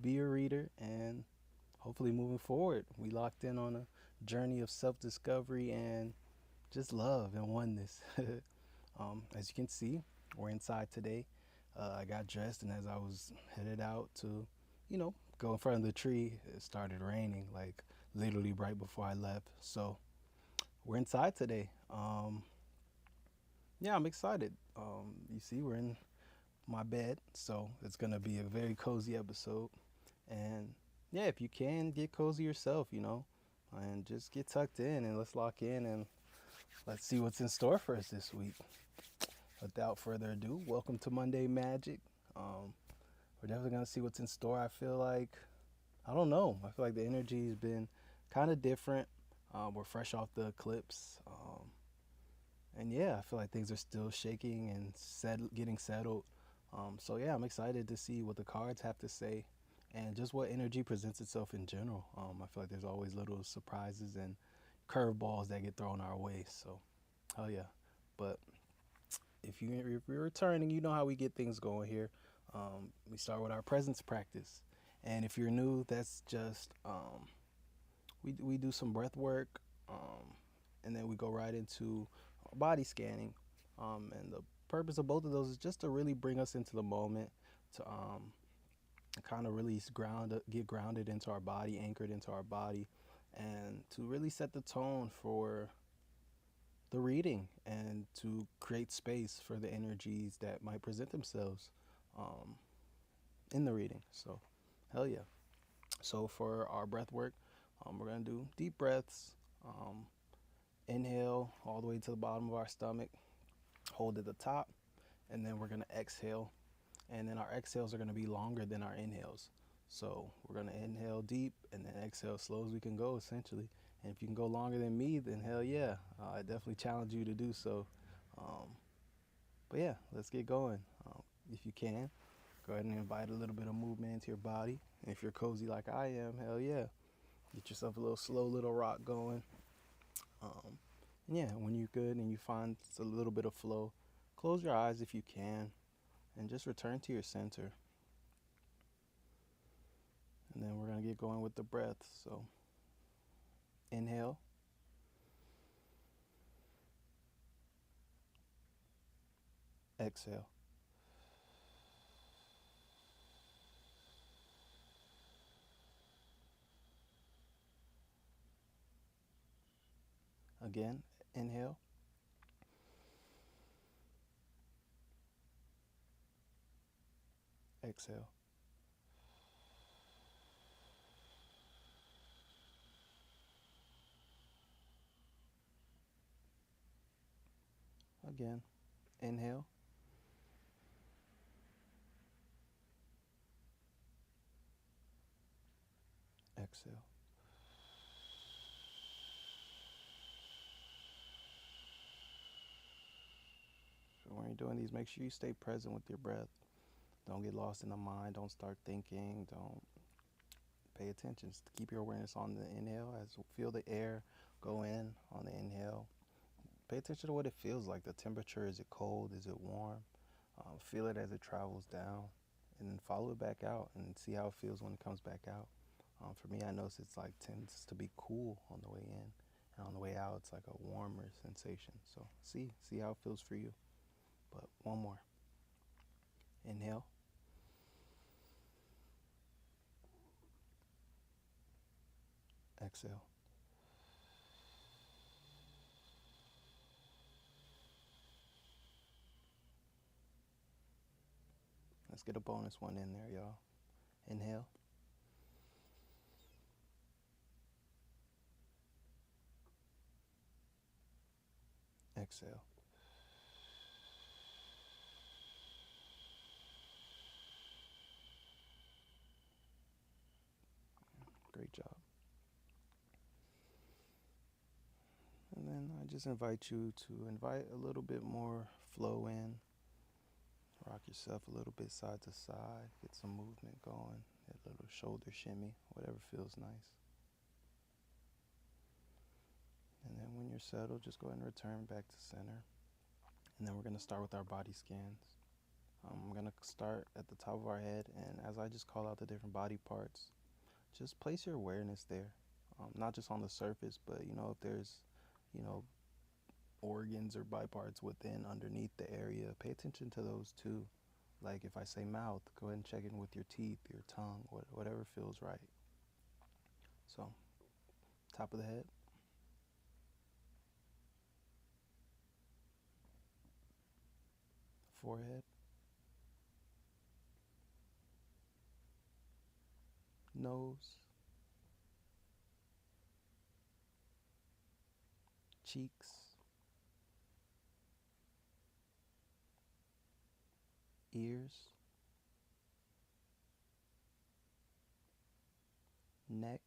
be your reader, and hopefully moving forward, we locked in on a journey of self-discovery and just love and oneness. As you can see, we're inside today. I got dressed, and as I was headed out to, go in front of the tree, it started raining, like literally right before I left. So we're inside today. Yeah, I'm excited. You see, we're in my bed, so it's gonna be a very cozy episode. And yeah, if you can, get cozy yourself, and just get tucked in and let's lock in and let's see what's in store for us this week. Without further ado, welcome to Monday Magic. We're definitely gonna see what's in store. I feel like, I don't know. I feel like the energy has been kind of different. We're fresh off the eclipse. And yeah, I feel like things are still shaking and getting settled. So yeah, I'm excited to see what the cards have to say and just what energy presents itself in general. I feel like there's always little surprises and curveballs that get thrown our way. So hell yeah. But if you're returning, you know how we get things going here. We start with our presence practice, and if you're new, that's just we do some breath work, and then we go right into body scanning. And the purpose of both of those is just to really bring us into the moment, to kind of release get grounded into our body, anchored into our body, and to really set the tone for the reading and to create space for the energies that might present themselves um, in the reading. So, hell yeah. So, for our breath work, we're going to do deep breaths. Um, Inhale all the way to the bottom of our stomach, hold at the top, and then we're going to exhale. And then our exhales are going to be longer than our inhales. So, we're going to inhale deep and then exhale as slow as we can go, essentially. And if you can go longer than me, then hell yeah. I definitely challenge you to do so. Um, but yeah, let's get going. If you can, go ahead and invite a little bit of movement into your body. And if you're cozy like I am, hell yeah. Get yourself a little slow little rock going. And yeah, when you're good and you find a little bit of flow, close your eyes if you can and just return to your center. And then we're going to get going with the breath. So inhale. Exhale. Again, inhale. Exhale. Again, inhale. Exhale. So when you're doing these, make sure you stay present with your breath. Don't get lost in the mind. Don't start thinking. Don't pay attention. Just keep your awareness on the inhale as feel the air go in on the inhale. Pay attention to what it feels like. The temperature, is it cold? Is it warm? Feel it as it travels down and then follow it back out and see how it feels when it comes back out. For me, I notice it's like tends to be cool on the way in, and on the way out, it's like a warmer sensation. So see how it feels for you. But one more. Inhale. Exhale. Let's get a bonus one in there, y'all. Inhale. Exhale. Great job. And then I just invite you to invite a little bit more flow in. Rock yourself a little bit side to side. Get some movement going. A little shoulder shimmy, whatever feels nice. And then when you're settled, just go ahead and return back to center. And then we're going to start with our body scans. I'm gonna start at the top of our head, and as I just call out the different body parts, just place your awareness there, not just on the surface, but if there's, you know, organs or body parts within, underneath the area, pay attention to those too. Like if I say mouth, go ahead and check in with your teeth, your tongue, whatever feels right. So, top of the head, forehead, nose, cheeks, ears, neck,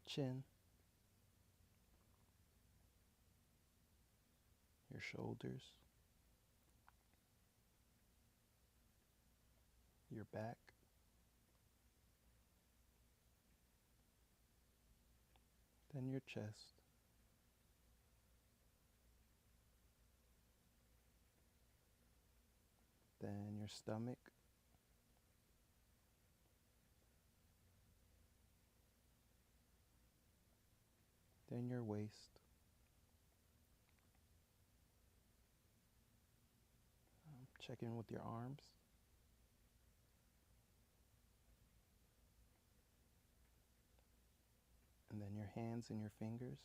chin, your shoulders, your back, then your chest, then your stomach, then your waist. Check in with your arms, and then your hands and your fingers.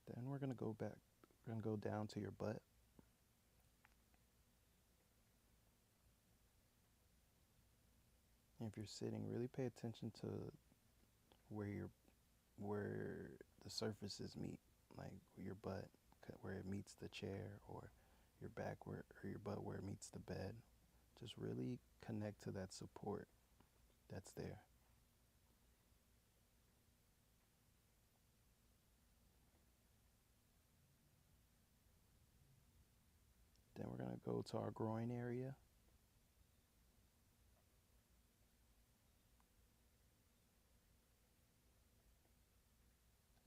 Then we're going to go back. We're going to go down to your butt. And if you're sitting, really pay attention to where the surfaces meet, like your butt where it meets the chair, or your back or your butt where it meets the bed. Just really connect to that support that's there. Then we're going to go to our groin area.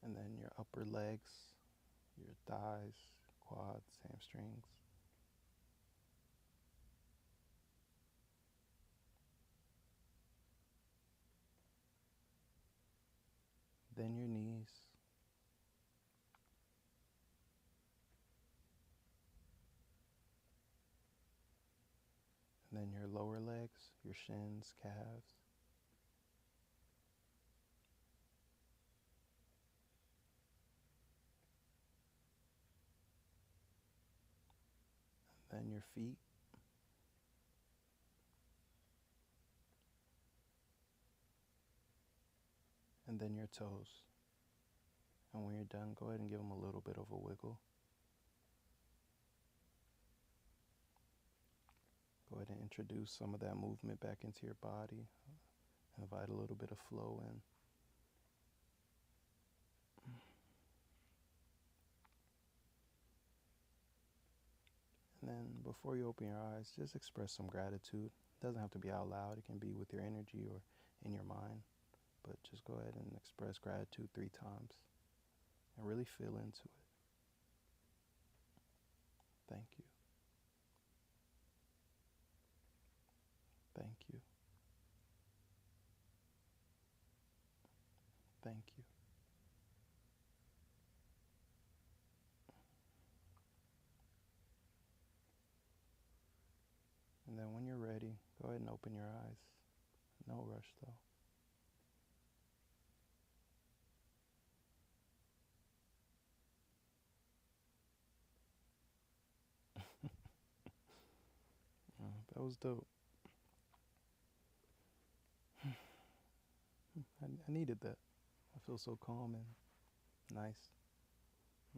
And then your upper legs, your thighs, quads, hamstrings. Then your knees. And then your lower legs, your shins, calves. And then your feet. And then your toes. And when you're done, go ahead and give them a little bit of a wiggle. Go ahead and introduce some of that movement back into your body. Invite a little bit of flow in. And then before you open your eyes, just express some gratitude. It doesn't have to be out loud. It can be with your energy or in your mind. But just go ahead and express gratitude 3 times and really feel into it. Thank you. Thank you. Thank you. And then when you're ready, go ahead and open your eyes. No rush though. That was dope. I needed that. I feel so calm and nice.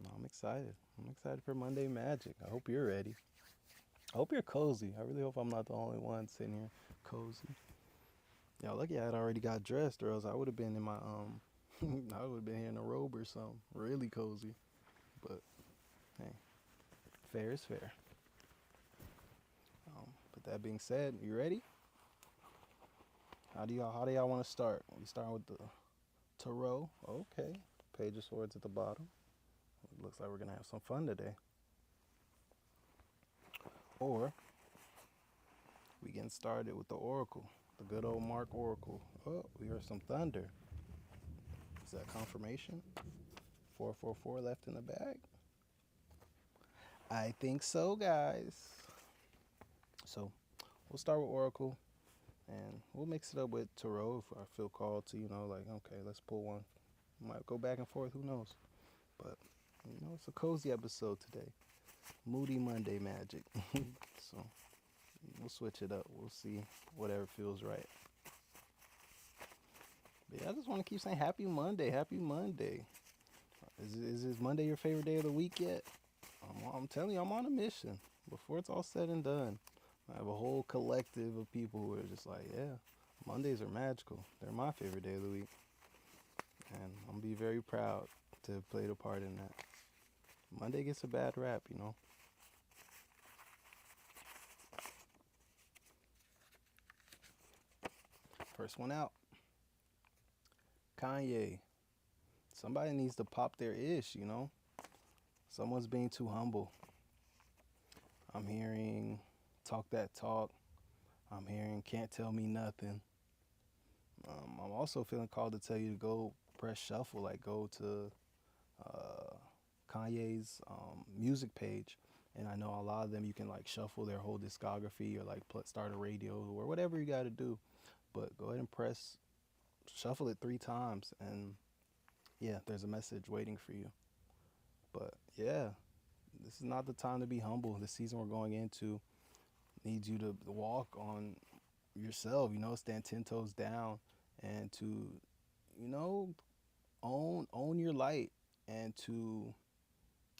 No, I'm excited. I'm excited for Monday Magic. I hope you're ready. I hope you're cozy. I really hope I'm not the only one sitting here cozy. Yeah, lucky I had already got dressed, or else I would have been in my I would have been here in a robe or something, really cozy. But hey, fair is fair. But that being said, you ready? How do y'all want to start? We starting with the tarot. Okay. Page of Swords at the bottom. Looks like we're gonna have some fun today. Or we getting started with the Oracle, the good old Mark Oracle. Oh, we heard some thunder. Is that confirmation? 444 left in the bag. I think so, guys. So we'll start with Oracle, and we'll mix it up with tarot if I feel called to. Like okay, let's pull one. Might go back and forth. Who knows? But it's a cozy episode today. Moody Monday magic. So we'll switch it up. We'll see whatever feels right. But yeah, I just want to keep saying Happy Monday. Happy Monday. Is Monday your favorite day of the week yet? I'm telling you, I'm on a mission. Before it's all said and done, I have a whole collective of people who are just like, yeah, Mondays are magical. They're my favorite day of the week. And I'm going to be very proud to have played a part in that. Monday gets a bad rap. First one out. Kanye. Somebody needs to pop their ish. Someone's being too humble. I'm hearing talk that talk. I'm hearing can't tell me nothing. I'm also feeling called to tell you to go press shuffle, like go to Kanye's music page. And I know a lot of them you can like shuffle their whole discography or like start a radio or whatever you got to do. But go ahead and shuffle it 3 times, and yeah, there's a message waiting for you. But yeah, this is not the time to be humble. The season we're going into needs you to walk on yourself, stand 10 toes down and to, own your light and to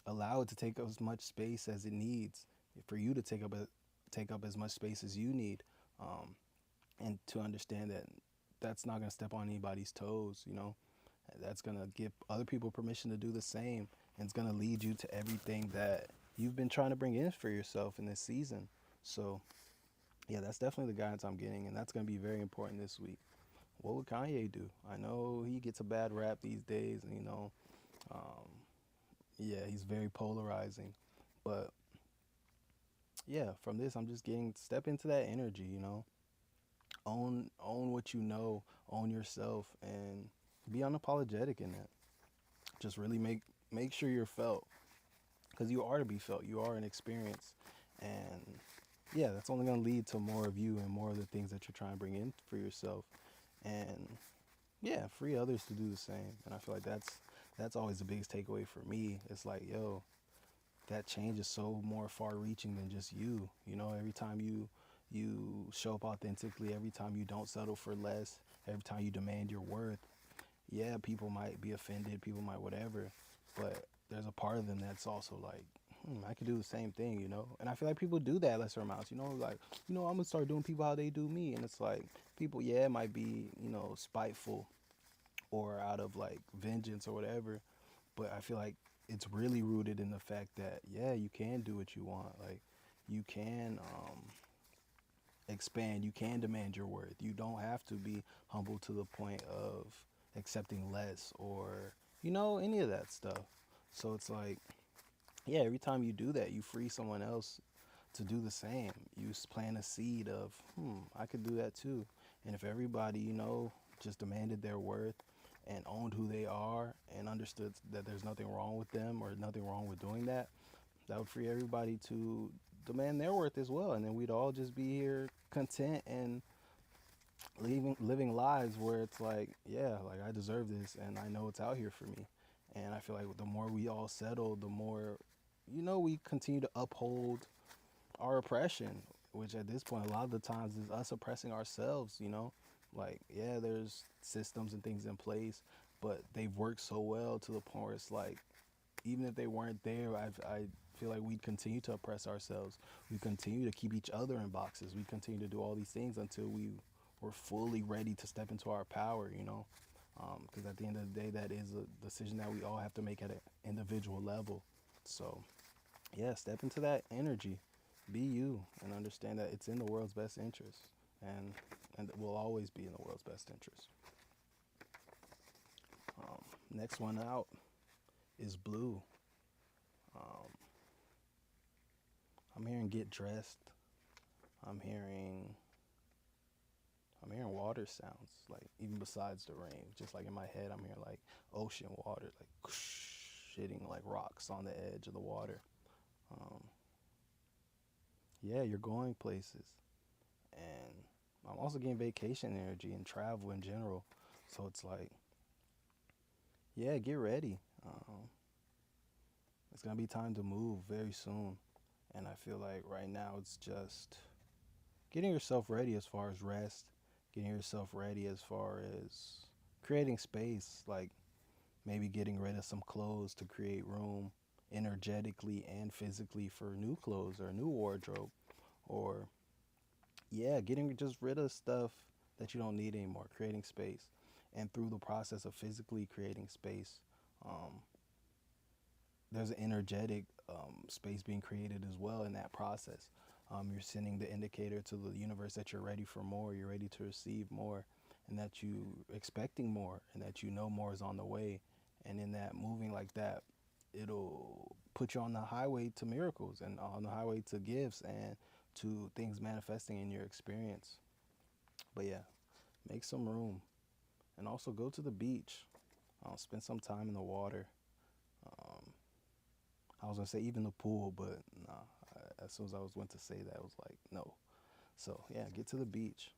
allow it to take up as much space as it needs for you to take up as much space as you need. And to understand that that's not going to step on anybody's toes. That's going to give other people permission to do the same, and it's going to lead you to everything that you've been trying to bring in for yourself in this season. So yeah, that's definitely the guidance I'm getting, and that's going to be very important this week. What would Kanye do? I know he gets a bad rap these days, and yeah, he's very polarizing, but yeah, from this I'm just getting step into that energy. Own what you know, own yourself, and be unapologetic in that. Just really make sure you're felt, because you are to be felt. You are an experience, and yeah, that's only going to lead to more of you and more of the things that you're trying to bring in for yourself, and yeah, free others to do the same. And I feel like that's always the biggest takeaway for me. It's like, yo, that change is so more far-reaching than just you. Every time you show up authentically, every time you don't settle for less, every time you demand your worth, yeah, people might be offended, people might whatever, but there's a part of them that's also like, I could do the same thing. And I feel like people do that lesser amounts, like, I'm gonna start doing people how they do me. And it's like, people, yeah, it might be, spiteful or out of like vengeance or whatever, but I feel like it's really rooted in the fact that, yeah, you can do what you want. Like, you can expand, you can demand your worth. You don't have to be humble to the point of accepting less or, any of that stuff. So it's like, yeah, every time you do that, you free someone else to do the same. You plant a seed of, I could do that too. And if everybody, just demanded their worth and owned who they are and understood that there's nothing wrong with them or nothing wrong with doing that, that would free everybody to demand their worth as well. And then we'd all just be here content and living lives where it's like, yeah, like I deserve this and I know it's out here for me. And I feel like the more we all settle, the more, we continue to uphold our oppression, which at this point, a lot of the times is us oppressing ourselves. Like, yeah, there's systems and things in place, but they've worked so well to the point where it's like, even if they weren't there, I feel like we'd continue to oppress ourselves. We continue to keep each other in boxes. We continue to do all these things until we're fully ready to step into our power. Because at the end of the day, that is a decision that we all have to make at an individual level. So, yeah, step into that energy. Be you and understand that it's in the world's best interest. And and will always be in the world's best interest. Next one out is blue. Um, I'm hearing get dressed. I'm hearing I'm hearing water sounds, like even besides the rain. Just like in my head, I'm hearing like ocean water, like hitting like rocks on the edge of the water. Um, yeah, you're going places, and I'm also getting vacation energy and travel in general. So it's like, yeah, get ready. It's gonna be time to move very soon, and I feel like right now it's just getting yourself ready as far as rest, getting yourself ready as far as creating space, like maybe getting rid of some clothes to create room energetically and physically for new clothes or a new wardrobe, or yeah, getting just rid of stuff that you don't need anymore, creating space. And through the process of physically creating space, um, there's an energetic space being created as well in that process. You're sending the indicator to the universe that you're ready for more, you're ready to receive more, and that you expecting more, and that you know more is on the way. And in that moving like that, it'll put you on the highway to miracles and on the highway to gifts and to things manifesting in your experience. But yeah, make some room and also go to the beach. Spend some time in the water. Um, I was gonna say even the pool, but nah. As soon as I was went to say that, I was like, no. So yeah, get to the beach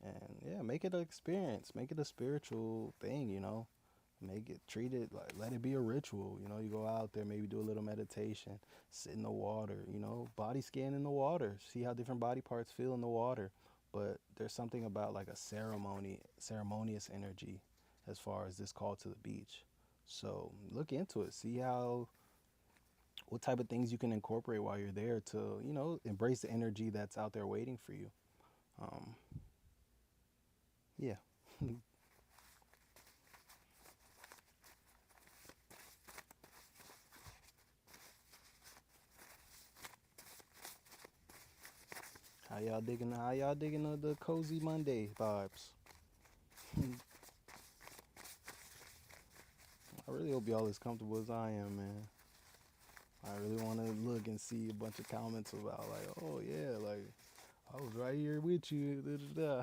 and yeah, make it an experience. Make it a spiritual thing. Make it treat it like let it be a ritual. You go out there, maybe do a little meditation, sit in the water. Body scan in the water, see how different body parts feel in the water. But there's something about like a ceremonious energy as far as this call to the beach. So look into it, see how what type of things you can incorporate while you're there to embrace the energy that's out there waiting for you. um yeah. How y'all digging the cozy Monday vibes? I really hope y'all as comfortable as I am, man. I really want to look and see a bunch of comments about like, oh yeah, like I was right here with you. Da, da, da.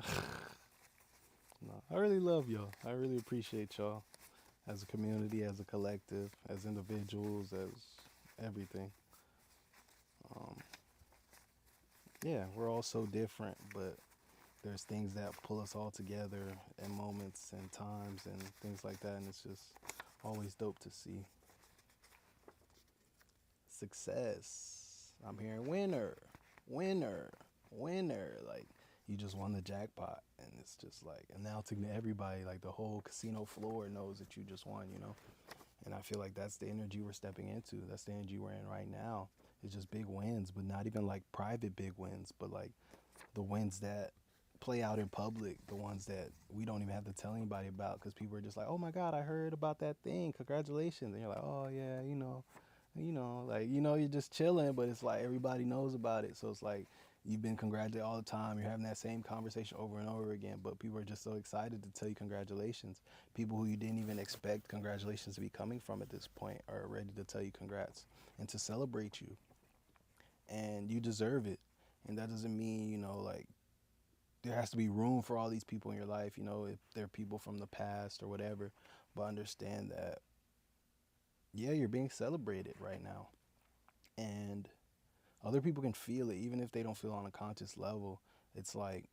No, I really love y'all. I really appreciate y'all as a community, as a collective, as individuals, as everything. Um, yeah, we're all so different, but there's things that pull us all together in moments and times and things like that, and it's just always dope to see. Success. I'm hearing winner, winner, winner. Like you just won the jackpot, and it's just like announcing to everybody, like the whole casino floor knows that you just won. And I feel like that's the energy we're stepping into. That's the energy we're in right now. It's just big wins, but not even like private big wins, but like the wins that play out in public, the ones that we don't even have to tell anybody about because people are just like, oh my God, I heard about that thing. Congratulations. And you're like, oh yeah, you're just chilling, but it's like everybody knows about it. So it's like you've been congratulated all the time. You're having that same conversation over and over again, but people are just so excited to tell you congratulations. People who you didn't even expect congratulations to be coming from at this point are ready to tell you congrats and to celebrate you. And you deserve it. And that doesn't mean, like there has to be room for all these people in your life, if they're people from the past or whatever. But understand that, yeah, you're being celebrated right now. And other people can feel it, even if they don't feel on a conscious level. It's like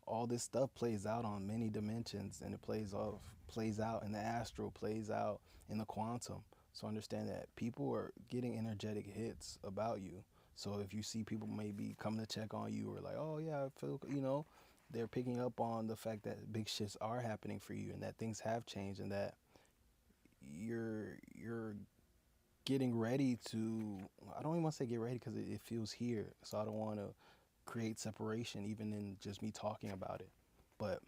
all this stuff plays out on many dimensions, and it plays out in the astral, plays out in the quantum. So understand that people are getting energetic hits about you. So if you see people maybe coming to check on you or like, oh yeah, I feel, they're picking up on the fact that big shifts are happening for you and that things have changed and that you're getting ready to, I don't even want to say get ready because it feels here. So I don't want to create separation even in just me talking about it. But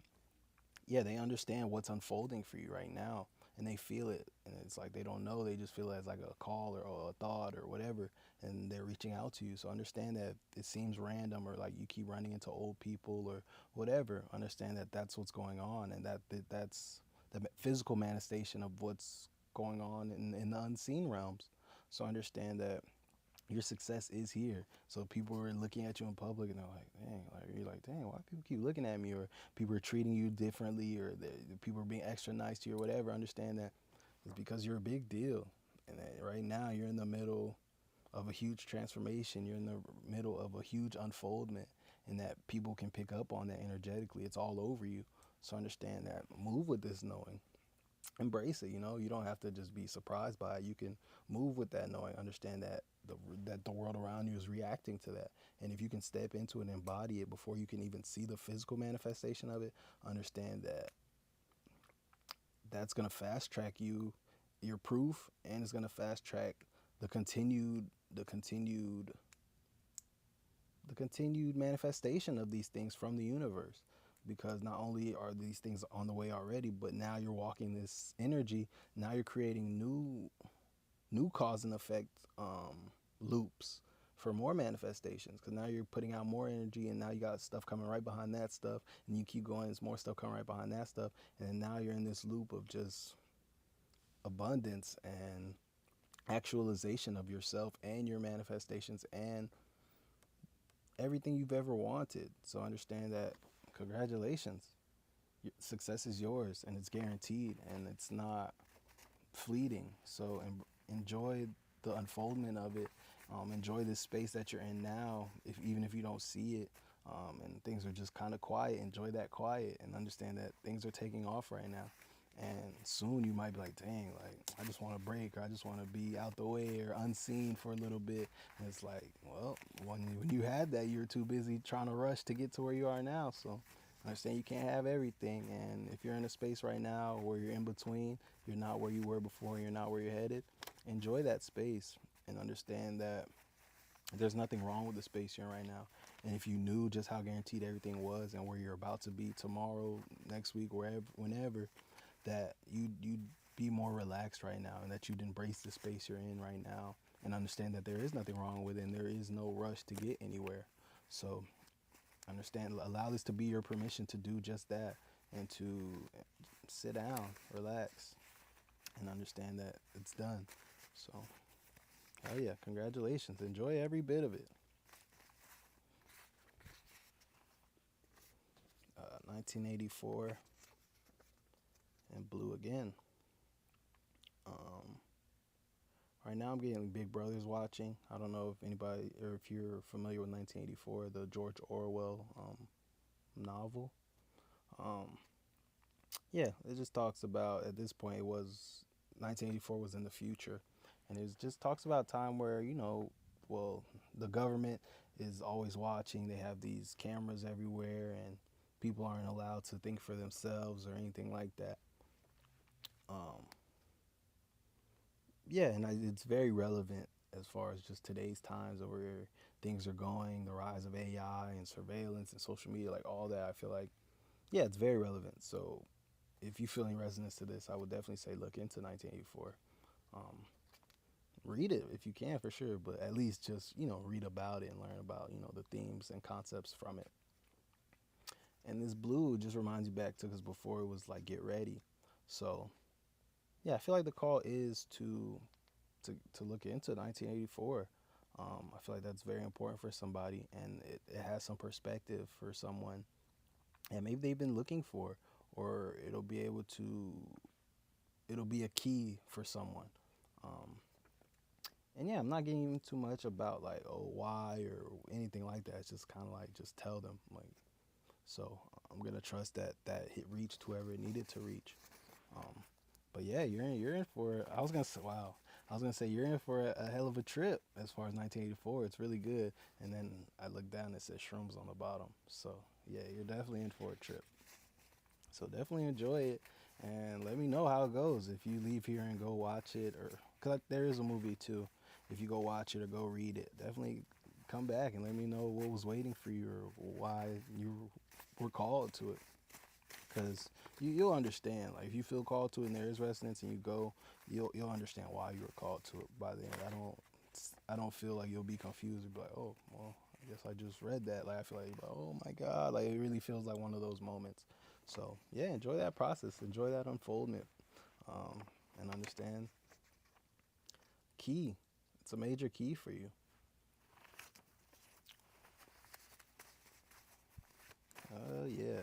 yeah, they understand what's unfolding for you right now. and they feel it, and it's like they don't know, they just feel it as like a call or a thought or whatever, and they're reaching out to you. So understand that it seems random, or like you keep running into old people or whatever. Understand that that's what's going on, and that's the physical manifestation of what's going on in the unseen realms. So understand that your success is here. So people are looking at you in public and they're like, dang, like you're like, dang, why people keep looking at me? Or people are treating you differently, or people are being extra nice to you or whatever. Understand that it's because you're a big deal. And that right now you're in the middle of a huge transformation. You're in the middle of a huge unfoldment, and that people can pick up on that energetically. It's all over you. So understand that. Move with this knowing, embrace it. You don't have to just be surprised by it. You can move with that knowing. Understand that the world around you is reacting to that, and if you can step into it and embody it before you can even see the physical manifestation of it, understand that that's going to fast track your proof, and it's going to fast track the continued the continued the continued manifestation of these things from the universe. Because not only are these things on the way already, but now you're walking this energy. Now you're creating new cause and effect loops for more manifestations, because now you're putting out more energy, and now you got stuff coming right behind that stuff, and you keep going, there's more stuff coming right behind that stuff, and then now you're in this loop of just abundance and actualization of yourself and your manifestations and everything you've ever wanted. So understand that, congratulations, success is yours, and it's guaranteed, and it's not fleeting. So enjoy the unfoldment of it. Enjoy this space that you're in now, even if you don't see it, and things are just kind of quiet. Enjoy that quiet, and understand that things are taking off right now. And soon you might be like, dang, like I just want to break, or I just want to be out the way or unseen for a little bit. And it's like, well, when you had that, you were too busy trying to rush to get to where you are now. So understand you can't have everything. And if you're in a space right now where you're in between, you're not where you were before, and you're not where you're headed, enjoy that space, and understand that there's nothing wrong with the space you're in right now. And if you knew just how guaranteed everything was, and where you're about to be tomorrow, next week, wherever, whenever, that you'd be more relaxed right now, and that you'd embrace the space you're in right now, and understand that there is nothing wrong with it, and there is no rush to get anywhere. So understand, allow this to be your permission to do just that, and to sit down, relax, and understand that it's done. So hell yeah, congratulations, enjoy every bit of it. 1984 and blue again. Um, right now I'm getting Big Brother's watching. I don't know if anybody, or if you're familiar with 1984, the George Orwell novel. Um, yeah, it just talks about, at this point, it was 1984 was in the future, and it just talks about a time where, well, the government is always watching. They have these cameras everywhere, and people aren't allowed to think for themselves or anything like that. Um, yeah, and it's very relevant as far as just today's times of where things are going, the rise of AI and surveillance and social media, like all that. I feel like, yeah, it's very relevant. So if you feel any resonance to this, I would definitely say look into 1984. Um, read it if you can, for sure, but at least just, read about it and learn about, the themes and concepts from it. And this blue just reminds you back to, because before it was like get ready. So yeah, I feel like the call is to look into 1984. I feel like that's very important for somebody, and it has some perspective for someone, and maybe they've been looking for, or it'll be a key for someone. Um, and yeah, I'm not getting even too much about like, oh, why or anything like that. It's just kind of like, just tell them, like, so I'm gonna trust that it reached whoever it needed to reach. Um, but yeah, you're in for. I was gonna say, wow. I was gonna say you're in for a hell of a trip as far as 1984. It's really good. And then I looked down and it says shrooms on the bottom. So yeah, you're definitely in for a trip. So definitely enjoy it, and let me know how it goes if you leave here and go watch it, or cause there is a movie too. If you go watch it or go read it, definitely come back and let me know what was waiting for you, or why you were called to it. because you'll understand. Like if you feel called to it and there is resonance and you go, you'll understand why you were called to it by the end. I don't feel like you'll be confused and be like, oh well, I guess I just read that. Like I feel like, oh my god, like it really feels like one of those moments. So yeah, enjoy that process, enjoy that unfoldment, um, and understand key. It's a major key for you. Yeah.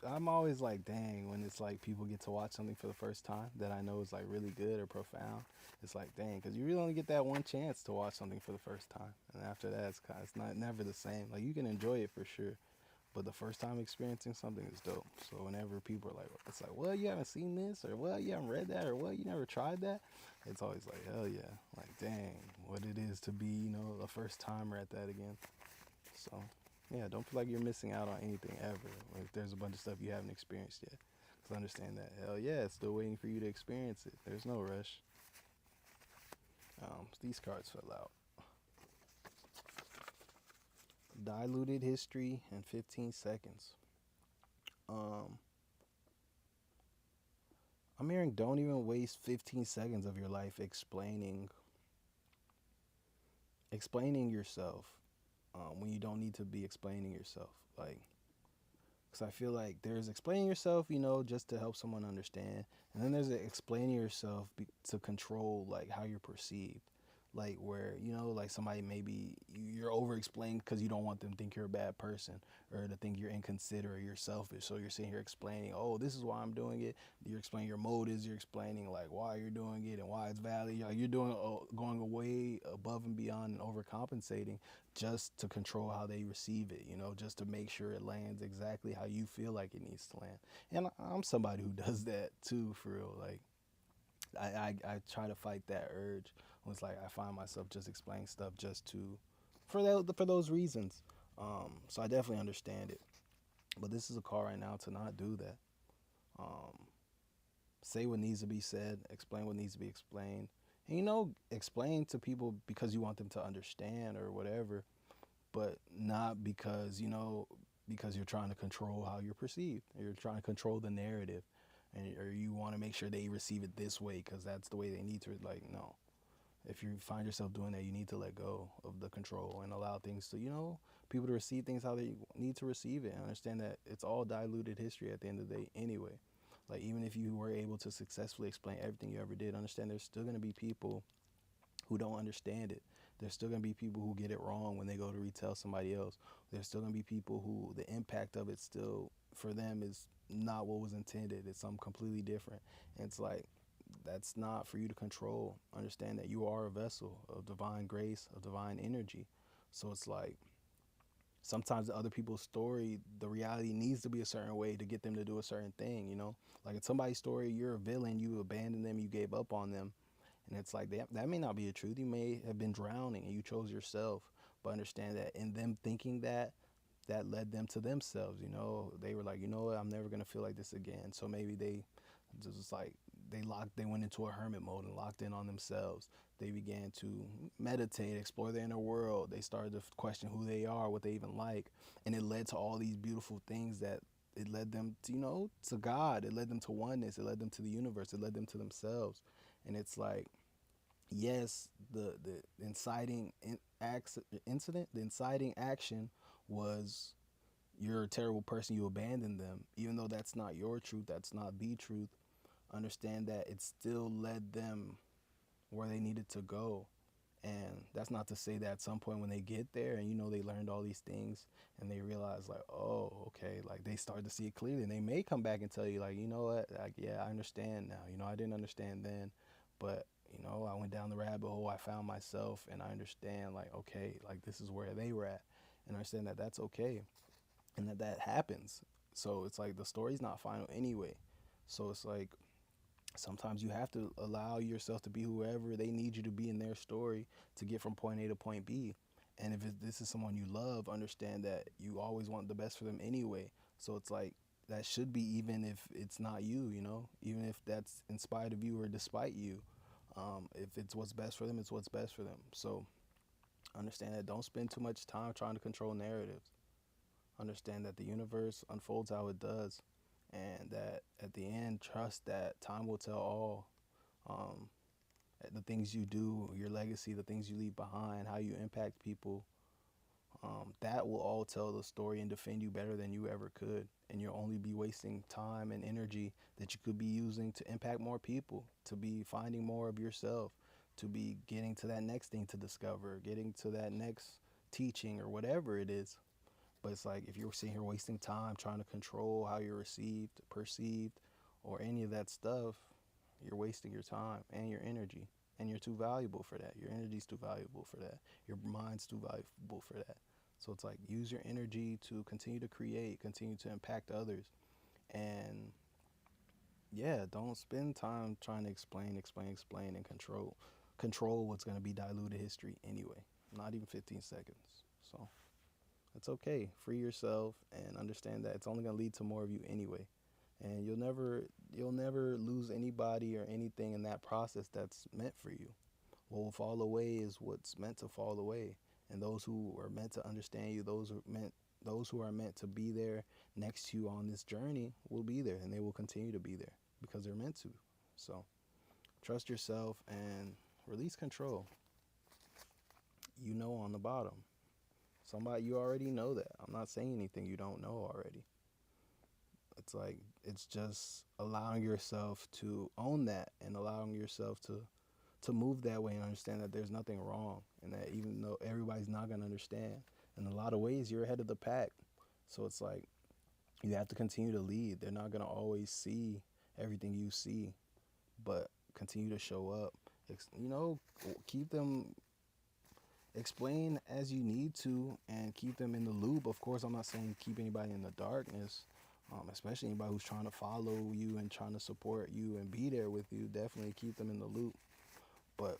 I'm always like, dang, when it's like people get to watch something for the first time that I know is like really good or profound. It's like, dang, because you really only get that one chance to watch something for the first time, and after that, it's not never the same. Like you can enjoy it for sure, but the first time experiencing something is dope. So whenever people are like, it's like, well, you haven't seen this, or well, you haven't read that, or well, you never tried that. It's always like, hell yeah, like dang, what it is to be, a first timer at that again. So, yeah, don't feel like you're missing out on anything ever. Like, there's a bunch of stuff you haven't experienced yet. Because understand that, hell yeah, it's still waiting for you to experience it. There's no rush. These cards fell out. Diluted history in 15 seconds. Um, I'm hearing don't even waste 15 seconds of your life explaining yourself when you don't need to be explaining yourself. Like, because I feel like there's explaining yourself, just to help someone understand, and then there's explaining yourself to control like how you're perceived, like where like somebody maybe you're over explaining because you don't want them to think you're a bad person or to think you're inconsiderate, you're selfish. So you're sitting here explaining, oh, this is why I'm doing it. You're explaining your motives. You're explaining like why you're doing it and why it's valid. Like you're doing going way above and beyond and overcompensating just to control how they receive it, just to make sure it lands exactly how you feel like it needs to land. And I'm somebody who does that too, for real. Like, I try to fight that urge when it's like I find myself just explaining stuff just to, for those reasons. So I definitely understand it. But this is a call right now to not do that. Um, Say what needs to be said, explain what needs to be explained. And explain to people because you want them to understand or whatever, but not because you're trying to control how you're perceived. You're trying to control the narrative, or you want to make sure they receive it this way because that's the way they need to. Like, no. If you find yourself doing that, you need to let go of the control and allow things to, people to receive things how they need to receive it, and understand that it's all diluted history at the end of the day anyway. Like, even if you were able to successfully explain everything you ever did, understand there's still going to be people who don't understand it. There's still going to be people who get it wrong when they go to retell somebody else. There's still going to be people who the impact of it still for them is not what was intended. It's something completely different. And it's like, that's not for you to control. Understand that you are a vessel of divine grace, of divine energy. So it's like, sometimes the other people's story, the reality needs to be a certain way to get them to do a certain thing. Like in somebody's story, you're a villain, you abandoned them, you gave up on them. And it's like that may not be the truth. You may have been drowning and you chose yourself. But understand that in them thinking that led them to themselves. They were like, you know what, I'm never gonna feel like this again. So maybe they just like they went into a hermit mode and locked in on themselves. They began to meditate, explore their inner world. They started to question who they are, what they even like, and it led to all these beautiful things that it led them to, to God. It led them to oneness. It led them to the universe. It led them to themselves. And it's like, yes, the inciting incident, the inciting action was you're a terrible person, you abandoned them. Even though that's not your truth, that's not the truth, understand that it still led them where they needed to go. And that's not to say that at some point when they get there and they learned all these things and they realize like, oh, okay, like they start to see it clearly, and they may come back and tell you like, you know what, like, yeah, I understand now. I didn't understand then, but I went down the rabbit hole, I found myself, and I understand like, okay, like this is where they were at, and understand that that's okay, and that happens. So it's like the story's not final anyway. So it's like sometimes you have to allow yourself to be whoever they need you to be in their story to get from point A to point B. And if this is someone you love, understand that you always want the best for them anyway. So it's like that should be, even if it's not you, even if that's in spite of you or despite you. If it's what's best for them, it's what's best for them. So understand that don't spend too much time trying to control narratives. Understand that the universe unfolds how it does, and that at the end, trust that time will tell all. Um, the things you do, your legacy, the things you leave behind, how you impact people, that will all tell the story and defend you better than you ever could. And you'll only be wasting time and energy that you could be using to impact more people, to be finding more of yourself, to be getting to that next thing to discover, getting to that next teaching or whatever it is. But it's like if you're sitting here wasting time trying to control how you're received, perceived, or any of that stuff, you're wasting your time and your energy. And you're too valuable for that. Your energy's too valuable for that. Your mind's too valuable for that. So it's like use your energy to continue to create, continue to impact others. And yeah, don't spend time trying to explain, and control what's going to be diluted history anyway. Not even 15 seconds. So it's okay. Free yourself and understand that it's only going to lead to more of you anyway. And you'll never lose anybody or anything in that process that's meant for you. What will fall away is what's meant to fall away. And those who are meant to understand you, those who are meant to be there next to you on this journey will be there, and they will continue to be there because they're meant to. So trust yourself and release control. You know on the bottom. Somebody you already know that. I'm not saying anything you don't know already. It's like it's just allowing yourself to own that and allowing yourself to move that way and understand that there's nothing wrong and that even though everybody's not going to understand, in a lot of ways you're ahead of the pack. So it's like you have to continue to lead. They're not going to always see everything you see, but continue to show up. You know, keep them, explain as you need to, and keep them in the loop. Of course, I'm not saying keep anybody in the darkness, especially anybody who's trying to follow you and trying to support you and be there with you. Definitely keep them in the loop. But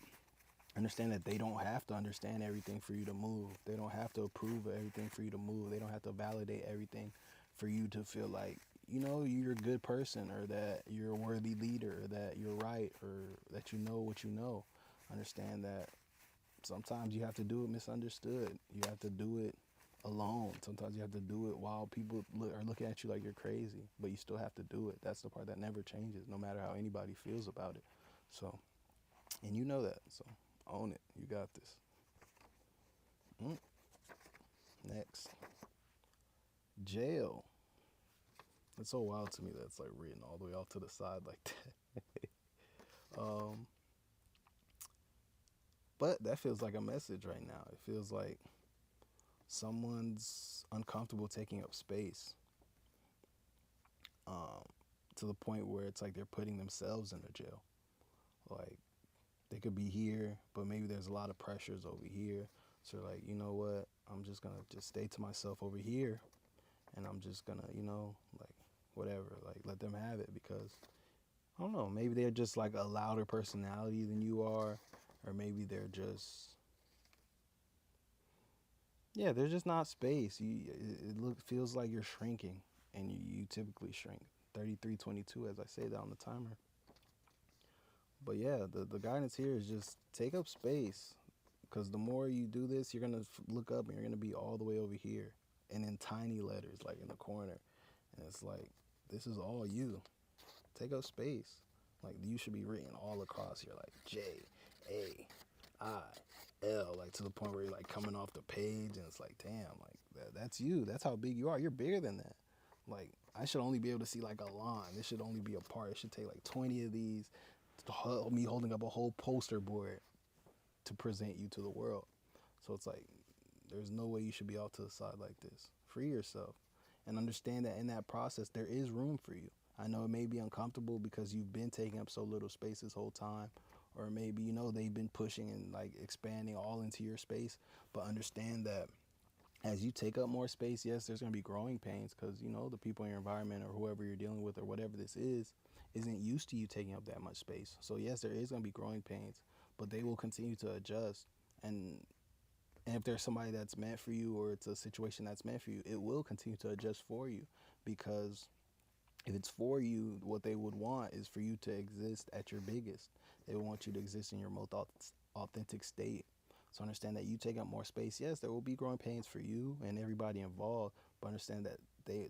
understand that they don't have to understand everything for you to move. They don't have to approve of everything for you to move. They don't have to validate everything for you to feel like, you're a good person or that you're a worthy leader or that you're right or that you know what you know. Understand that sometimes you have to do it misunderstood. You have to do it alone. Sometimes you have to do it while people are looking at you like you're crazy, but you still have to do it. That's the part that never changes, no matter how anybody feels about it. So, and you know that. So, own it. You got this. Next, jail. It's so wild to me that it's like written all the way off to the side like that. um, but that feels like a message right now. It feels like someone's uncomfortable taking up space, um, to the point where it's like they're putting themselves in a jail. Like they could be here, but maybe there's a lot of pressures over here. So like, you know what? I'm just gonna just stay to myself over here, and I'm just gonna, like whatever, like let them have it because I don't know. Maybe they're just like a louder personality than you are, or maybe they're just yeah, there's just not space. It feels like you're shrinking, and you typically shrink. 33:22, as I say that on the timer. But yeah, the guidance here is just take up space, because the more you do this, you're gonna look up and you're gonna be all the way over here, and in tiny letters, like in the corner, and it's like this is all you. Take up space. Like you should be written all across here, like JAIL, like to the point where you're like coming off the page, and it's like, damn, like that's you. That's how big you are. You're bigger than that. Like I should only be able to see like a line. This should only be a part. It should take like 20 of these to me holding up a whole poster board to present you to the world. So it's like there's no way you should be off to the side like this. Free yourself and understand that in that process there is room for you. I know it may be uncomfortable because you've been taking up so little space this whole time, or maybe they've been pushing and like expanding all into your space, but understand that as you take up more space, yes, there's going to be growing pains because the people in your environment or whoever you're dealing with or whatever this is isn't used to you taking up that much space. So yes, there is going to be growing pains, but they will continue to adjust. And if there's somebody that's meant for you or it's a situation that's meant for you, it will continue to adjust for you, because if it's for you, what they would want is for you to exist at your biggest. They want you to exist in your most authentic state. So understand that you take up more space. Yes, there will be growing pains for you and everybody involved, but understand that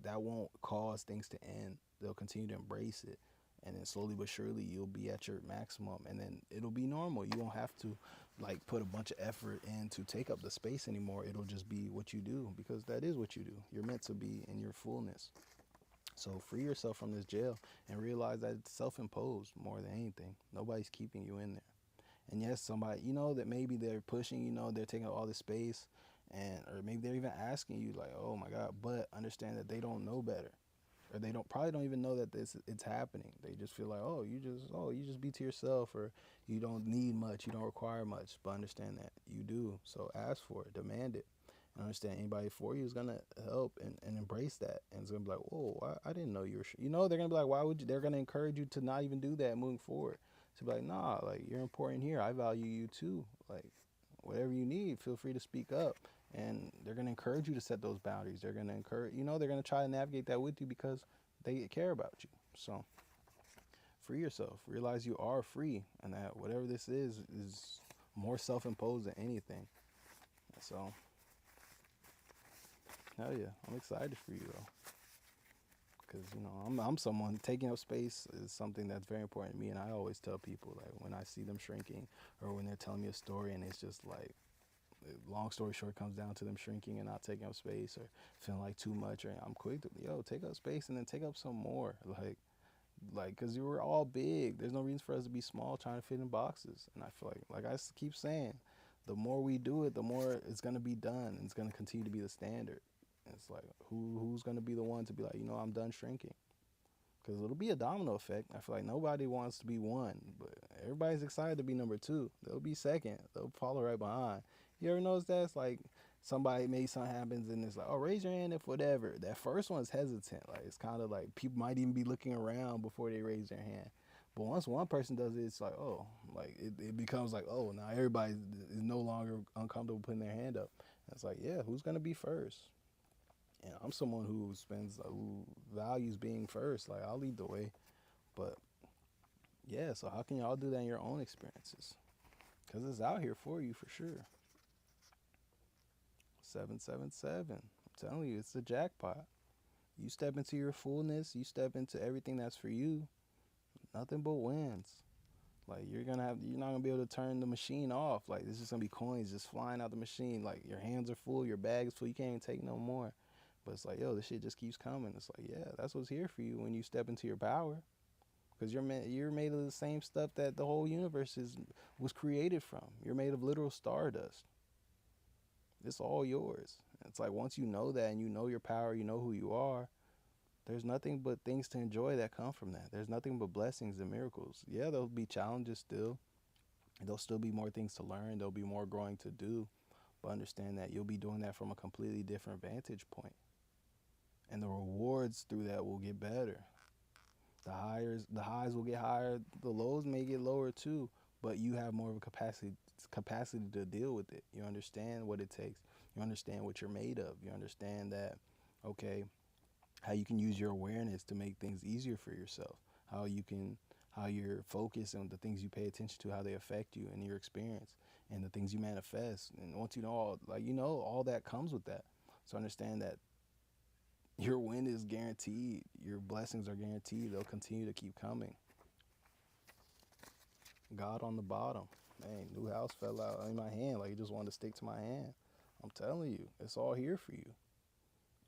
that won't cause things to end. They'll continue to embrace it, and then slowly but surely you'll be at your maximum, and then it'll be normal. You won't have to like put a bunch of effort in to take up the space anymore. It'll just be what you do, because that is what you do. You're meant to be in your fullness. So free yourself from this jail and realize that it's self-imposed more than anything. Nobody's keeping you in there. And yes, somebody, that maybe they're pushing, they're taking up all this space, and or maybe they're even asking you like, oh my God, but understand that they don't know better, or they don't even know that it's happening. They just feel like, you just be to yourself, or you don't need much, you don't require much. But understand that you do. So ask for it, demand it, and understand anybody for you is gonna help and embrace that, and it's gonna be like, whoa, I didn't know you were. They're gonna be like, why would you? They're gonna encourage you to not even do that moving forward. To be like, nah, like you're important here. I value you too. Like whatever you need, feel free to speak up. And they're going to encourage you to set those boundaries. They're going to encourage, they're going to try to navigate that with you because they care about you. So free yourself. Realize you are free, and that whatever this is more self-imposed than anything. So hell yeah, I'm excited for you though, because I'm someone, taking up space is something that's very important to me, and I always tell people, like, when I see them shrinking or when they're telling me a story and it's just like, long story short, comes down to them shrinking and not taking up space, or feeling like too much, or I'm quick to take up space and then take up some more, like because you were all big. There's no reason for us to be small trying to fit in boxes. And I feel like I keep saying, the more we do it, the more it's going to be done, and it's going to continue to be the standard. And it's like, who's going to be the one to be like, I'm done shrinking? Because it'll be a domino effect. I feel like nobody wants to be one, but everybody's excited to be number two. They'll be second. They'll follow right behind. You ever notice that? It's like somebody made something happens and it's like, oh, raise your hand if whatever. That first one's hesitant. Like, it's kind of like people might even be looking around before they raise their hand. But once one person does it, it's like, oh, like it becomes like, oh, now everybody is no longer uncomfortable putting their hand up. And it's like, yeah, who's gonna be first? And I'm someone who values being first. Like, I'll lead the way. But yeah, so how can y'all do that in your own experiences? Because it's out here for you for sure. 777. I'm telling you, it's the jackpot. You step into your fullness, you step into everything that's for you, nothing but wins. Like, you're not gonna be able to turn the machine off. Like, there's just gonna be coins just flying out the machine. Like, your hands are full, your bag is full, you can't even take no more. But it's like, this shit just keeps coming. It's like, yeah, that's what's here for you when you step into your power. Because you're made of the same stuff that the whole universe was created from. You're made of literal stardust. It's all yours. It's like, once you know that and you know your power, you know who you are, there's nothing but things to enjoy that come from that. There's nothing but blessings and miracles. Yeah, there'll be challenges still. There'll still be more things to learn. There'll be more growing to do. But understand that you'll be doing that from a completely different vantage point. And the rewards through that will get better. The highs will get higher. The lows may get lower too. But you have more of a capacity to deal with it. You understand what it takes. You understand what you're made of. You understand that, okay, how you can use your awareness to make things easier for yourself. How your focus and the things you pay attention to, how they affect you and your experience and the things you manifest. And once you know all that comes with that. So understand that your win is guaranteed. Your blessings are guaranteed. They'll continue to keep coming. God on the bottom. Man, new house fell out in my hand. Like, it just wanted to stick to my hand. I'm telling you, it's all here for you.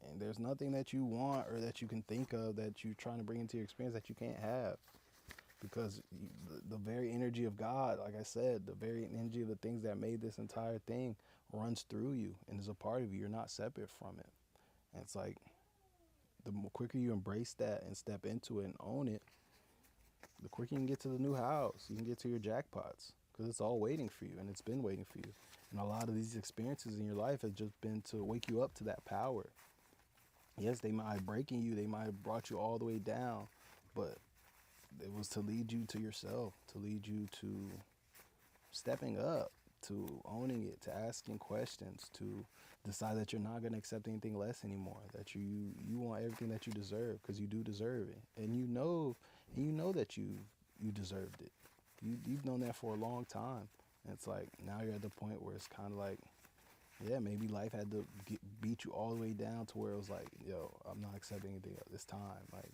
And there's nothing that you want or that you can think of that you're trying to bring into your experience that you can't have. Because the very energy of God, like I said, the very energy of the things that made this entire thing runs through you and is a part of you. You're not separate from it. And it's like, the quicker you embrace that and step into it and own it, the quicker you can get to the new house. You can get to your jackpots, because it's all waiting for you, and it's been waiting for you. And a lot of these experiences in your life have just been to wake you up to that power. Yes, they might have breaking you, they might have brought you all the way down, but it was to lead you to yourself, to lead you to stepping up, to owning it, to asking questions, to decide that you're not going to accept anything less anymore, that you want everything that you deserve, because you do deserve it. And you know that you deserved it. You've known that for a long time. And it's like, now you're at the point where it's kind of like, Yeah, maybe life had to beat you all the way down to where it was like, yo, I'm not accepting anything at this time. Like,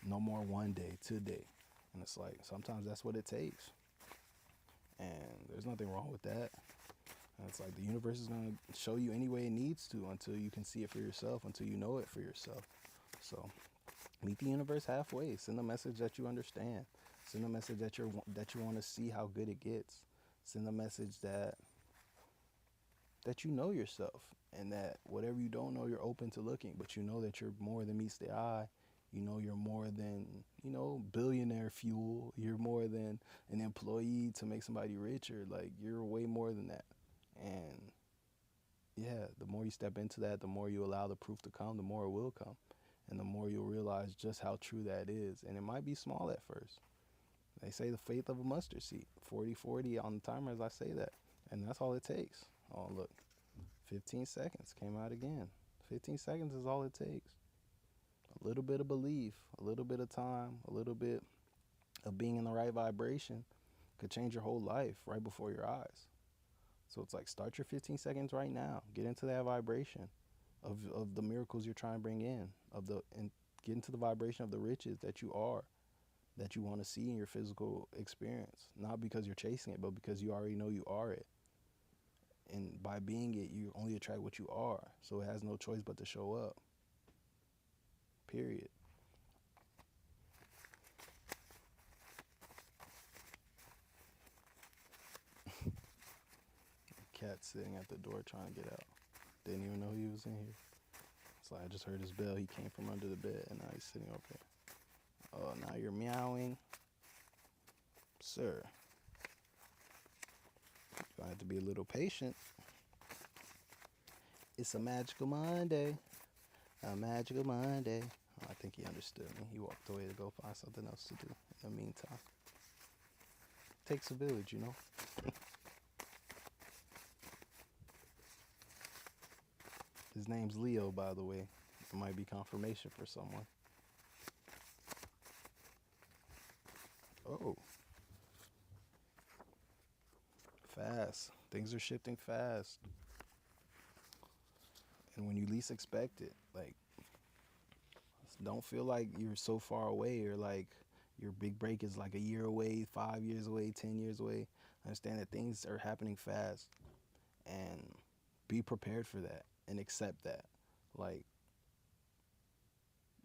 no more one day, today. And it's like, sometimes that's what it takes. And there's nothing wrong with that. And it's like the universe is going to show you any way it needs to until you can see it for yourself, until you know it for yourself. So meet the universe halfway. Send a message that you understand. Send a message that you want to see how good it gets. Send a message that you know yourself, and that whatever you don't know, you're open to looking, but you know that you're more than meets the eye. You know you're more than, billionaire fuel. You're more than an employee to make somebody richer. Like, you're way more than that. And yeah, the more you step into that, the more you allow the proof to come, the more it will come. And the more you'll realize just how true that is. And it might be small at first. They say the faith of a mustard seed. 40-40 on the timer as I say that. And that's all it takes. Oh, look. 15 seconds came out again. 15 seconds is all it takes. A little bit of belief, a little bit of time, a little bit of being in the right vibration could change your whole life right before your eyes. So it's like, start your 15 seconds right now. Get into that vibration of the miracles you're trying to bring in, and get into the vibration of the riches that you are, that you want to see in your physical experience. Not because you're chasing it, but because you already know you are it. And by being it, you only attract what you are. So it has no choice but to show up. Period. Cat sitting at the door trying to get out. Didn't even know he was in here. It's like, I just heard his bell. He came from under the bed, and now he's sitting over there. Oh, now you're meowing. Sir, you're going to have to be a little patient. It's a magical Monday. A magical Monday. Oh, I think he understood me. He walked away to go find something else to do in the meantime. Takes a village, you know? His name's Leo, by the way. It might be confirmation for someone. Oh. Fast. Things are shifting fast. And when you least expect it, like, don't feel like you're so far away, or like your big break is like a year away, 5 years away, 10 years away. Understand that things are happening fast, and be prepared for that and accept that. Like,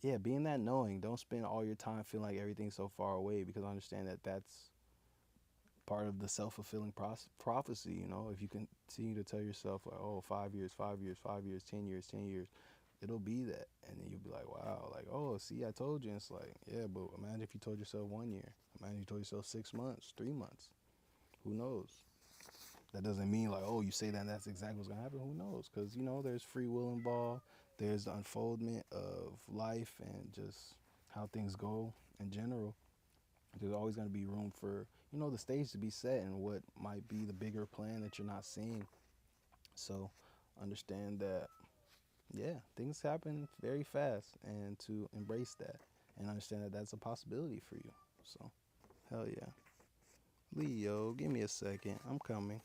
yeah, being that knowing, don't spend all your time feeling like everything's so far away, because I understand that that's part of the self-fulfilling prophecy. If you continue to tell yourself like, oh, 5 years, 5 years, 5 years, 10 years, 10 years, it'll be that. And then you'll be like, wow, like, oh, see, I told you. And it's like, yeah, but imagine if you told yourself 1 year. Imagine you told yourself 6 months, 3 months. Who knows? That doesn't mean like, oh, you say that and that's exactly what's gonna happen. Who knows? Because there's free will involved. There's the unfoldment of life and just how things go in general. There's always going to be room for, the stage to be set and what might be the bigger plan that you're not seeing. So understand that, yeah, things happen very fast, and to embrace that and understand that that's a possibility for you. So, hell yeah. Leo, give me a second. I'm coming.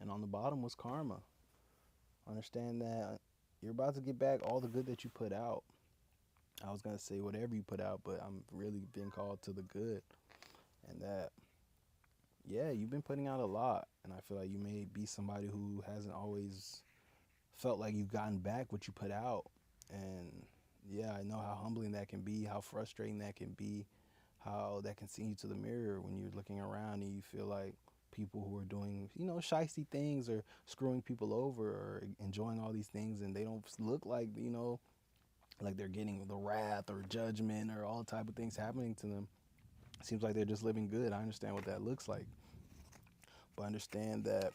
And on the bottom was karma. Understand that you're about to get back all the good that you put out. I was going to say whatever you put out, but I'm really being called to the good. And that, yeah, you've been putting out a lot. And I feel like you may be somebody who hasn't always felt like you've gotten back what you put out. And yeah, I know how humbling that can be, how frustrating that can be, how that can send you to the mirror when you're looking around and you feel like people who are doing, shiesty things or screwing people over or enjoying all these things, and they don't look like, like they're getting the wrath or judgment or all type of things happening to them. It seems like they're just living good. I understand what that looks like. But understand that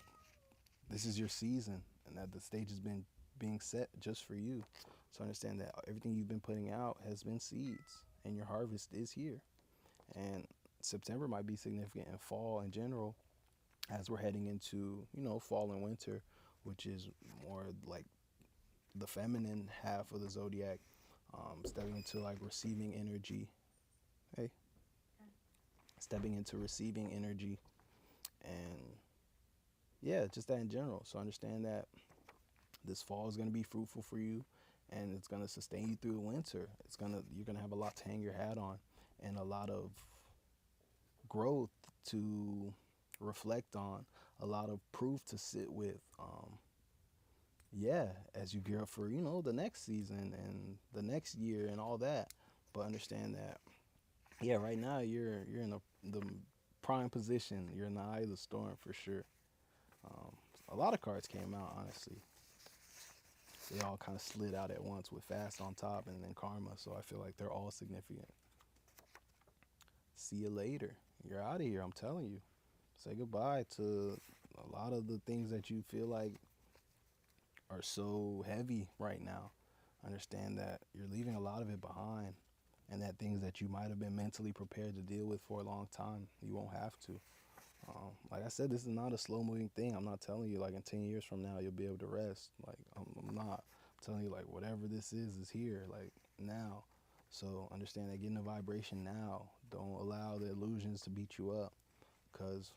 this is your season and that the stage has been being set just for you. So understand that everything you've been putting out has been seeds, and your harvest is here. And September might be significant in fall in general, as we're heading into, fall and winter, which is more like the feminine half of the zodiac, stepping into like receiving energy. Hey, stepping into receiving energy, and yeah, just that in general. So understand that this fall is going to be fruitful for you, and it's going to sustain you through the winter. You're going to have a lot to hang your hat on, and a lot of growth to reflect on, a lot of proof to sit with. Yeah, as you gear up for the next season and the next year and all that. But understand that, yeah, right now you're in the prime position. You're in the eye of the storm for sure. Um, a lot of cards came out, honestly. They all kind of slid out at once with fast on top and then karma. So I feel like they're all significant. See you later. You're out of here. I'm telling you. Say goodbye to a lot of the things that you feel like are so heavy right now. Understand that you're leaving a lot of it behind, and that things that you might have been mentally prepared to deal with for a long time, you won't have to. Like I said, this is not a slow moving thing. I'm not telling you like in 10 years from now you'll be able to rest. Like I'm not. I'm telling you like whatever this is here, like now. So understand that getting a vibration now. Don't allow the illusions to beat you up, because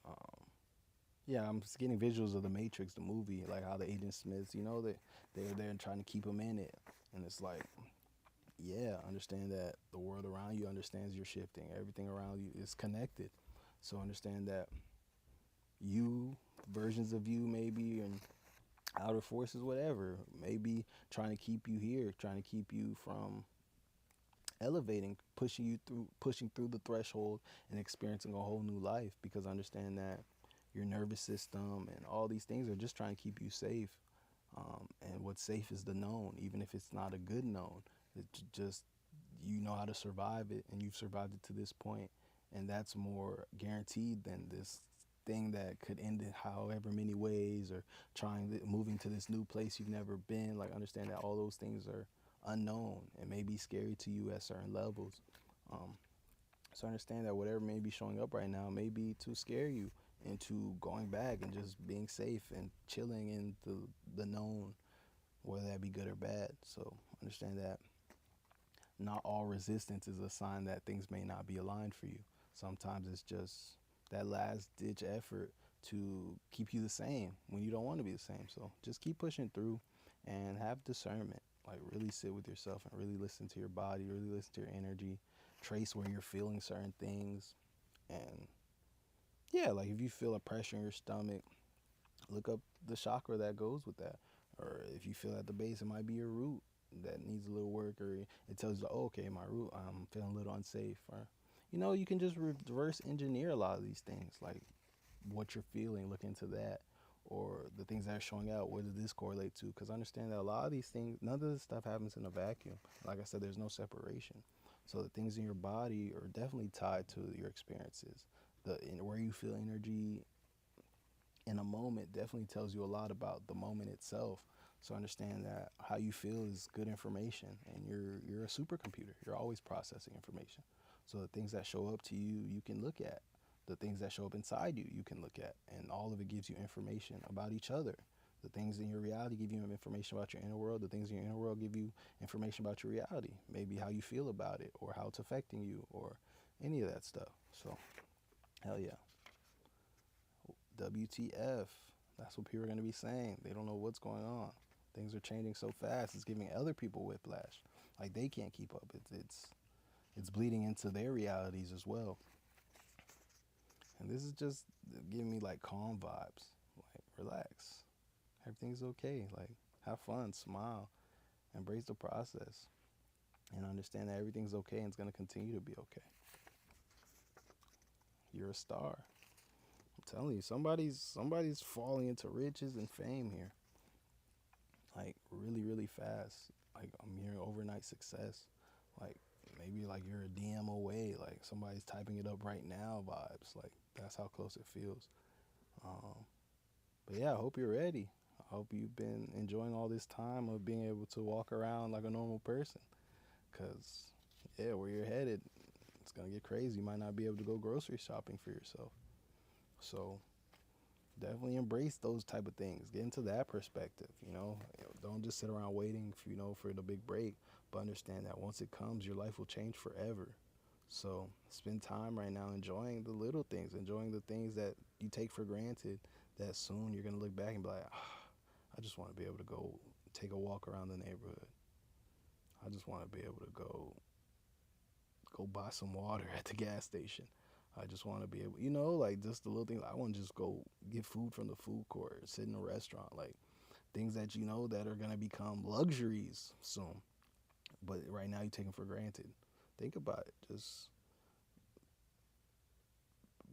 um, yeah, I'm just getting visuals of the Matrix, the movie, like how the Agent Smiths, they're there and trying to keep him in it, and it's like, yeah, understand that the world around you understands you're shifting. Everything around you is connected. So understand that you, versions of you, maybe, and outer forces, whatever, maybe trying to keep you here, trying to keep you from elevating, pushing through the threshold and experiencing a whole new life. Because understand that your nervous system and all these things are just trying to keep you safe. And what's safe is the known, even if it's not a good known. It's just you know how to survive it, and you've survived it to this point, and that's more guaranteed than this thing that could end in however many ways, or moving to this new place you've never been. Like understand that all those things are unknown and may be scary to you at certain levels. Um, so understand that whatever may be showing up right now may be to scare you into going back and just being safe and chilling in the known, whether that be good or bad. So understand that not all resistance is a sign that things may not be aligned for you. Sometimes it's just that last ditch effort to keep you the same when you don't want to be the same. So just keep pushing through and have discernment. Like really sit with yourself and really listen to your body, really listen to your energy, trace where you're feeling certain things. And yeah, like if you feel a pressure in your stomach, look up the chakra that goes with that. Or if you feel at the base, it might be your root that needs a little work, or it tells you, oh, okay, my root, I'm feeling a little unsafe. Or, you can just reverse engineer a lot of these things, like what you're feeling, look into that. Or the things that are showing out, what does this correlate to? Because understand that a lot of these things, none of this stuff happens in a vacuum. Like I said, there's no separation. So the things in your body are definitely tied to your experiences. Where you feel energy in a moment definitely tells you a lot about the moment itself. So understand that how you feel is good information, and you're a supercomputer. You're always processing information. So the things that show up to you, you can look at. The things that show up inside you, you can look at, and all of it gives you information about each other. The things in your reality give you information about your inner world. The things in your inner world give you information about your reality, maybe how you feel about it, or how it's affecting you, or any of that stuff. So, hell yeah. WTF. That's what people are going to be saying. They don't know what's going on. Things are changing so fast. It's giving other people whiplash. Like they can't keep up. It's bleeding into their realities as well. And this is just giving me like calm vibes. Like relax. Everything's okay. Like have fun, smile, embrace the process, and understand that everything's okay and it's going to continue to be okay. You're a star. I'm telling you, somebody's falling into riches and fame here. Like really, really fast. Like I'm hearing overnight success. Like maybe like you're a DM away. Like somebody's typing it up right now vibes. Like that's how close it feels. Um, but yeah, I hope you're ready. I hope you've been enjoying all this time of being able to walk around like a normal person. Cause yeah, where you're headed, it's gonna get crazy. You might not be able to go grocery shopping for yourself. So definitely embrace those type of things. Get into that perspective. Don't just sit around waiting for for the big break, but understand that once it comes, your life will change forever. So spend time right now enjoying the little things, enjoying the things that you take for granted. That soon you're gonna look back and be like, ah, I just want to be able to go take a walk around the neighborhood. I just want to be able to go buy some water at the gas station. I just want to be able, like just the little things. I want to just go get food from the food court, sit in a restaurant, like things that you know that are gonna become luxuries soon. But right now you take them for granted. Think about it. Just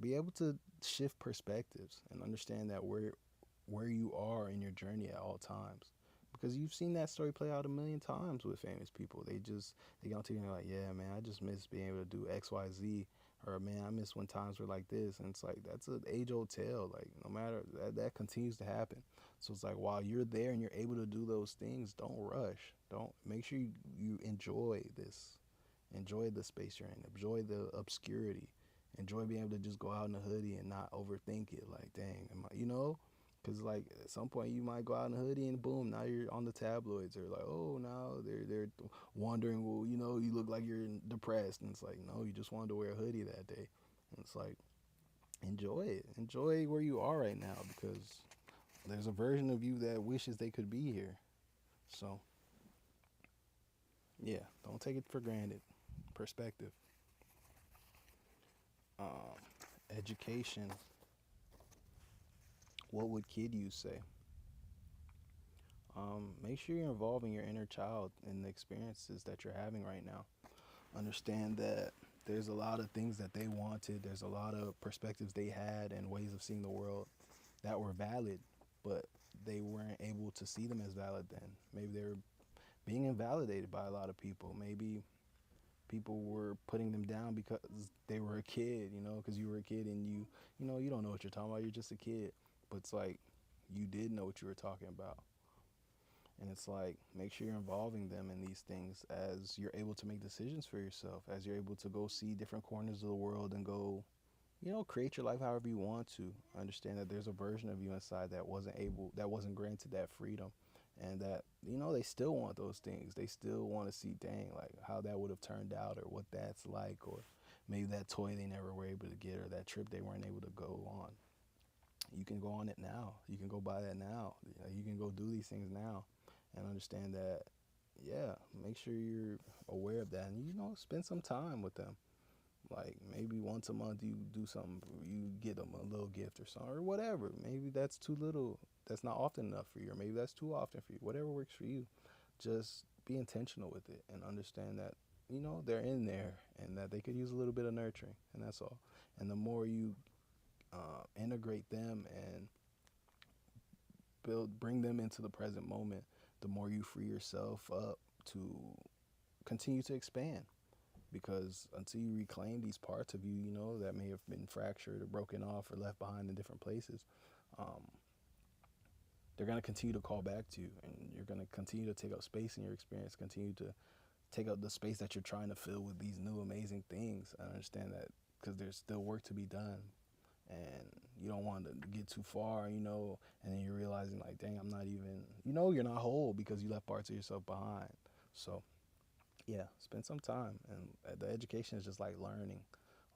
be able to shift perspectives and understand that where you are in your journey at all times. Because you've seen that story play out a million times with famous people. They get on TV and they're like, yeah, man, I just miss being able to do X, Y, Z, or man, I miss when times were like this. And it's like that's an age old tale. Like no matter that continues to happen. So it's like while you're there and you're able to do those things, don't rush. Don't make sure you enjoy this. Enjoy the space you're in. Enjoy the obscurity. Enjoy being able to just go out in a hoodie and not overthink it. Like, dang, am I, because like at some point you might go out in a hoodie and boom, now you're on the tabloids. They're like, oh, now they're wondering, well, you look like you're depressed, and it's like, no, you just wanted to wear a hoodie that day, and it's like, enjoy it, enjoy where you are right now, because there's a version of you that wishes they could be here. So yeah, don't take it for granted. Perspective. Um, Education. What would kid you say? Make sure you're involving your inner child in the experiences that you're having right now. Understand that there's a lot of things that they wanted, there's a lot of perspectives they had and ways of seeing the world that were valid, but they weren't able to see them as valid then. Maybe they were being invalidated by a lot of people. Maybe people were putting them down because they were a kid, because you were a kid and you don't know what you're talking about, you're just a kid. But it's like you did know what you were talking about. And it's like, make sure you're involving them in these things as you're able to make decisions for yourself, as you're able to go see different corners of the world and go, create your life however you want to. Understand that there's a version of you inside that wasn't granted that freedom. And that, they still want those things. They still want to see, dang, like how that would have turned out or what that's like, or maybe that toy they never were able to get or that trip they weren't able to go on. You can go on it now. You can go buy that now. You can go do these things now and understand that, yeah, make sure you're aware of that and, spend some time with them. Like maybe once a month you do something, you get them a little gift or something or whatever. Maybe that's too little. That's not often enough for you, or maybe that's too often for you. Whatever works for you. Just be intentional with it and understand that, they're in there and that they could use a little bit of nurturing, and that's all. And the more you integrate them and bring them into the present moment, the more you free yourself up to continue to expand. Because until you reclaim these parts of you, that may have been fractured or broken off or left behind in different places, um, they're going to continue to call back to you, and you're going to continue to take up space in your experience, continue to take up the space that you're trying to fill with these new amazing things. I understand that because there's still work to be done, and you don't want to get too far, and then you're realizing like, dang, I'm not even, you're not whole because you left parts of yourself behind. So yeah, spend some time, and the education is just like learning,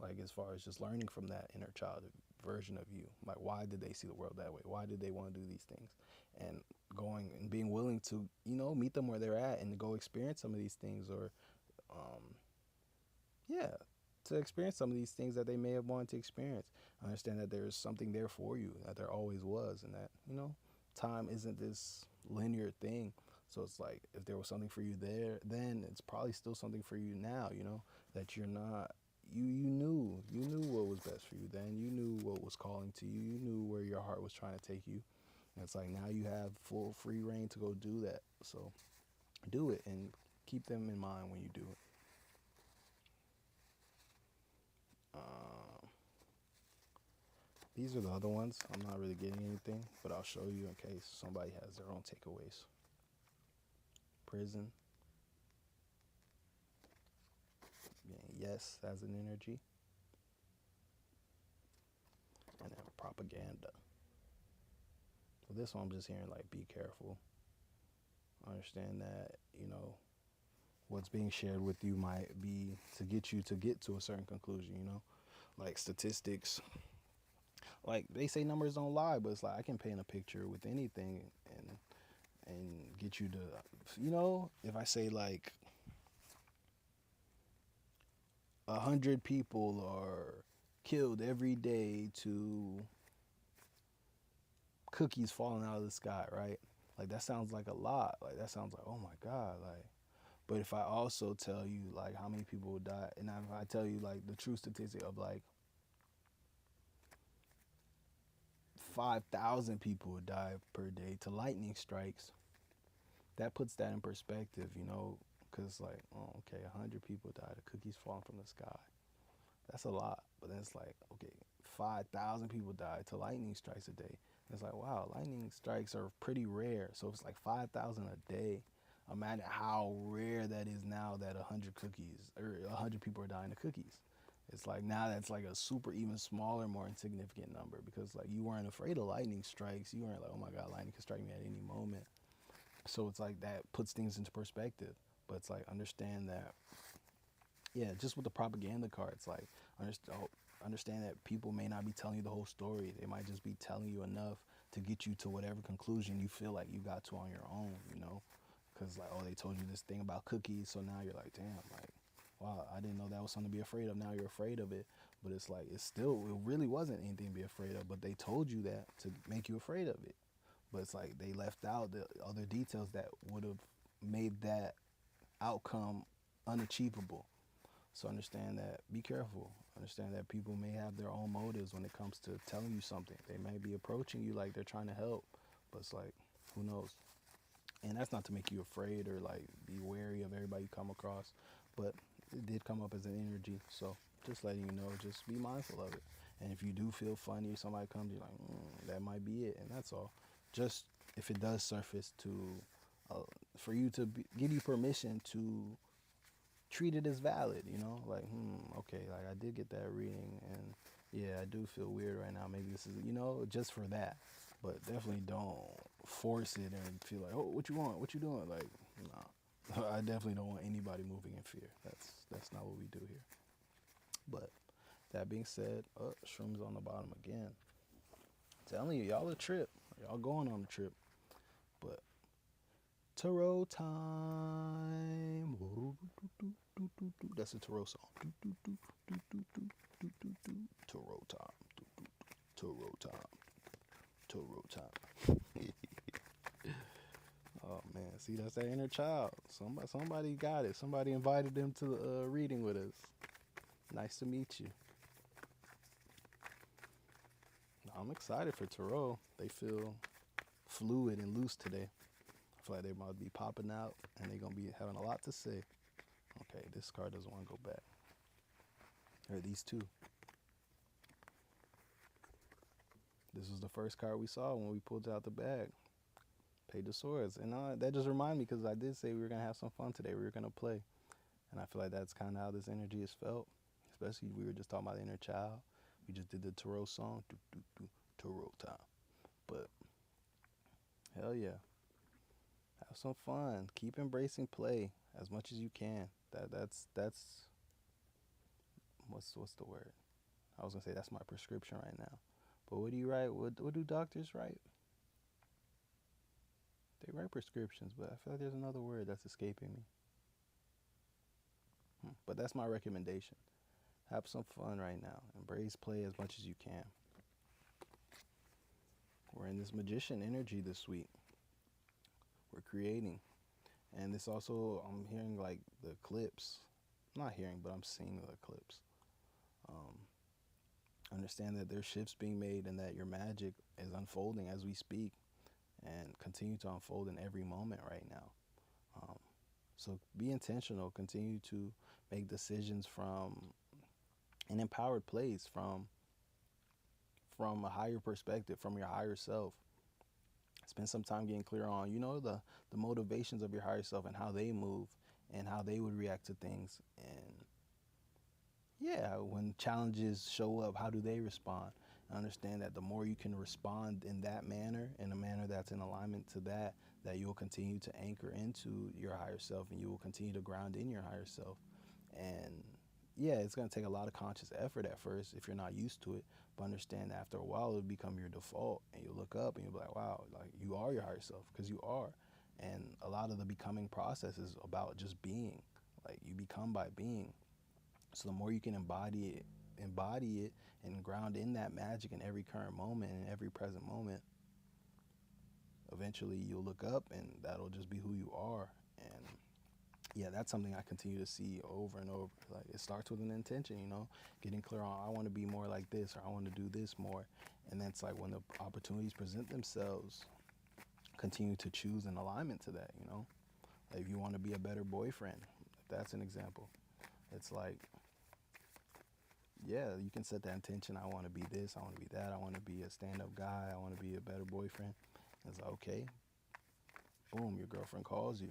like as far as just learning from that inner child version of you. Like, why did they see the world that way? Why did they want to do these things? And going and being willing to, meet them where they're at and to go experience some of these things, or um, yeah, to experience some of these things that they may have wanted to experience. Understand that there's something there for you, that there always was, and that, time isn't this linear thing. So it's like, if there was something for you there, then it's probably still something for you now, that you're not, you knew what was best for you then. You knew what was calling to you. You knew where your heart was trying to take you. And it's like, now you have full free reign to go do that. So do it and keep them in mind when you do it. Um, these are the other ones. I'm not really getting anything, but I'll show you in case somebody has their own takeaways. Prison. Yes as an energy. And then propaganda. So this one I'm just hearing like, be careful. Understand that, what's being shared with you might be to get you to get to a certain conclusion, you know? Like statistics, like they say numbers don't lie, but it's like I can paint a picture with anything and get you to, you know, if I say like 100 people are killed every day to cookies falling out of the sky, right? Like that sounds like a lot. Like that sounds like, oh my God, like. But if I also tell you like how many people would die, and if I tell you like the true statistic of like 5,000 people would die per day to lightning strikes, that puts that in perspective, you know, because like, oh, okay, 100 people died of cookies falling from the sky. That's a lot. But then it's like, okay, 5,000 people died to lightning strikes a day. And it's like, wow, lightning strikes are pretty rare. So it's like 5,000 a day. Imagine how rare that is now that 100 cookies or 100 people are dying of cookies. It's like now that's like a super even smaller, more insignificant number because like you weren't afraid of lightning strikes. You weren't like, oh my God, lightning can strike me at any moment. So it's like that puts things into perspective. But it's like understand that, yeah, just with the propaganda cards, like understand that people may not be telling you the whole story. They might just be telling you enough to get you to whatever conclusion you feel like you got to on your own, you know? Because, like, oh, they told you this thing about cookies, so now you're like, damn, like, wow, I didn't know that was something to be afraid of. Now you're afraid of it. But it's like, it really wasn't anything to be afraid of, but they told you that to make you afraid of it. But it's like they left out the other details that would have made that outcome unachievable. So understand that, be careful. Understand that people may have their own motives when it comes to telling you something. They may be approaching you like they're trying to help, but it's like, who knows? And that's not to make you afraid or like be wary of everybody you come across, but it did come up as an energy. So just letting you know, just be mindful of it. And if you do feel funny, somebody comes, you're like, that might be it, and that's all. Just if it does surface to, for you to give you permission to treat it as valid, you know, like, okay, like I did get that reading, and yeah, I do feel weird right now. Maybe this is, you know, just for that. But definitely don't force it and feel like, oh, what you want? What you doing? Like, nah. I definitely don't want anybody moving in fear. That's not what we do here. But that being said, shrooms on the bottom again. Telling you, y'all a trip. Y'all going on a trip. But tarot time. That's a tarot song. Tarot time. Tarot time. Tarot time. Oh man, see that's that inner child. Somebody got it. Somebody invited them to the reading with us. Nice to meet you. I'm excited for tarot. They feel fluid and loose today. I feel like they might be popping out and they're gonna be having a lot to say. Okay, this card doesn't want to go back. Or these two. This was the first card we saw when we pulled out the bag. Page of Swords. And that just reminded me because I did say we were going to have some fun today. We were going to play. And I feel like that's kind of how this energy is felt. Especially we were just talking about the inner child. We just did the tarot song. Tarot time. But hell yeah. Have some fun. Keep embracing play as much as you can. That's what's the word? I was going to say that's my prescription right now. But what do you write? What do doctors write? They write prescriptions, but I feel like there's another word that's escaping me. But that's my recommendation. Have some fun right now. Embrace play as much as you can. We're in this magician energy this week. We're creating. And this also, I'm hearing like the eclipse. I'm not hearing, but I'm seeing the eclipse. Understand that there's shifts being made and that your magic is unfolding as we speak and continue to unfold in every moment right now. So be intentional. Continue to make decisions from an empowered place, from a higher perspective, from your higher self. Spend some time getting clear on, you know, the motivations of your higher self and how they move and how they would react to things. And yeah, when challenges show up, how do they respond? Understand that the more you can respond in that manner, in a manner that's in alignment to that, that you'll continue to anchor into your higher self, and you will continue to ground in your higher self. And yeah, it's going to take a lot of conscious effort at first if you're not used to it, but understand that after a while it'll become your default, and you'll look up and you'll be like, wow, like you are your higher self, because you are. And a lot of the becoming process is about just being. Like you become by being. So the more you can embody it and ground in that magic in every current moment and every present moment, eventually you'll look up and that'll just be who you are. And yeah, that's something I continue to see over and over. Like it starts with an intention, getting clear on I want to be more like this, or I want to do this more. And that's like when the opportunities present themselves, continue to choose in alignment to that. Like if you want to be a better boyfriend, if that's an example, it's like, yeah, you can set that intention. I want to be this, I want to be that, I want to be a stand-up guy, I want to be a better boyfriend. It's like, okay, boom, your girlfriend calls you.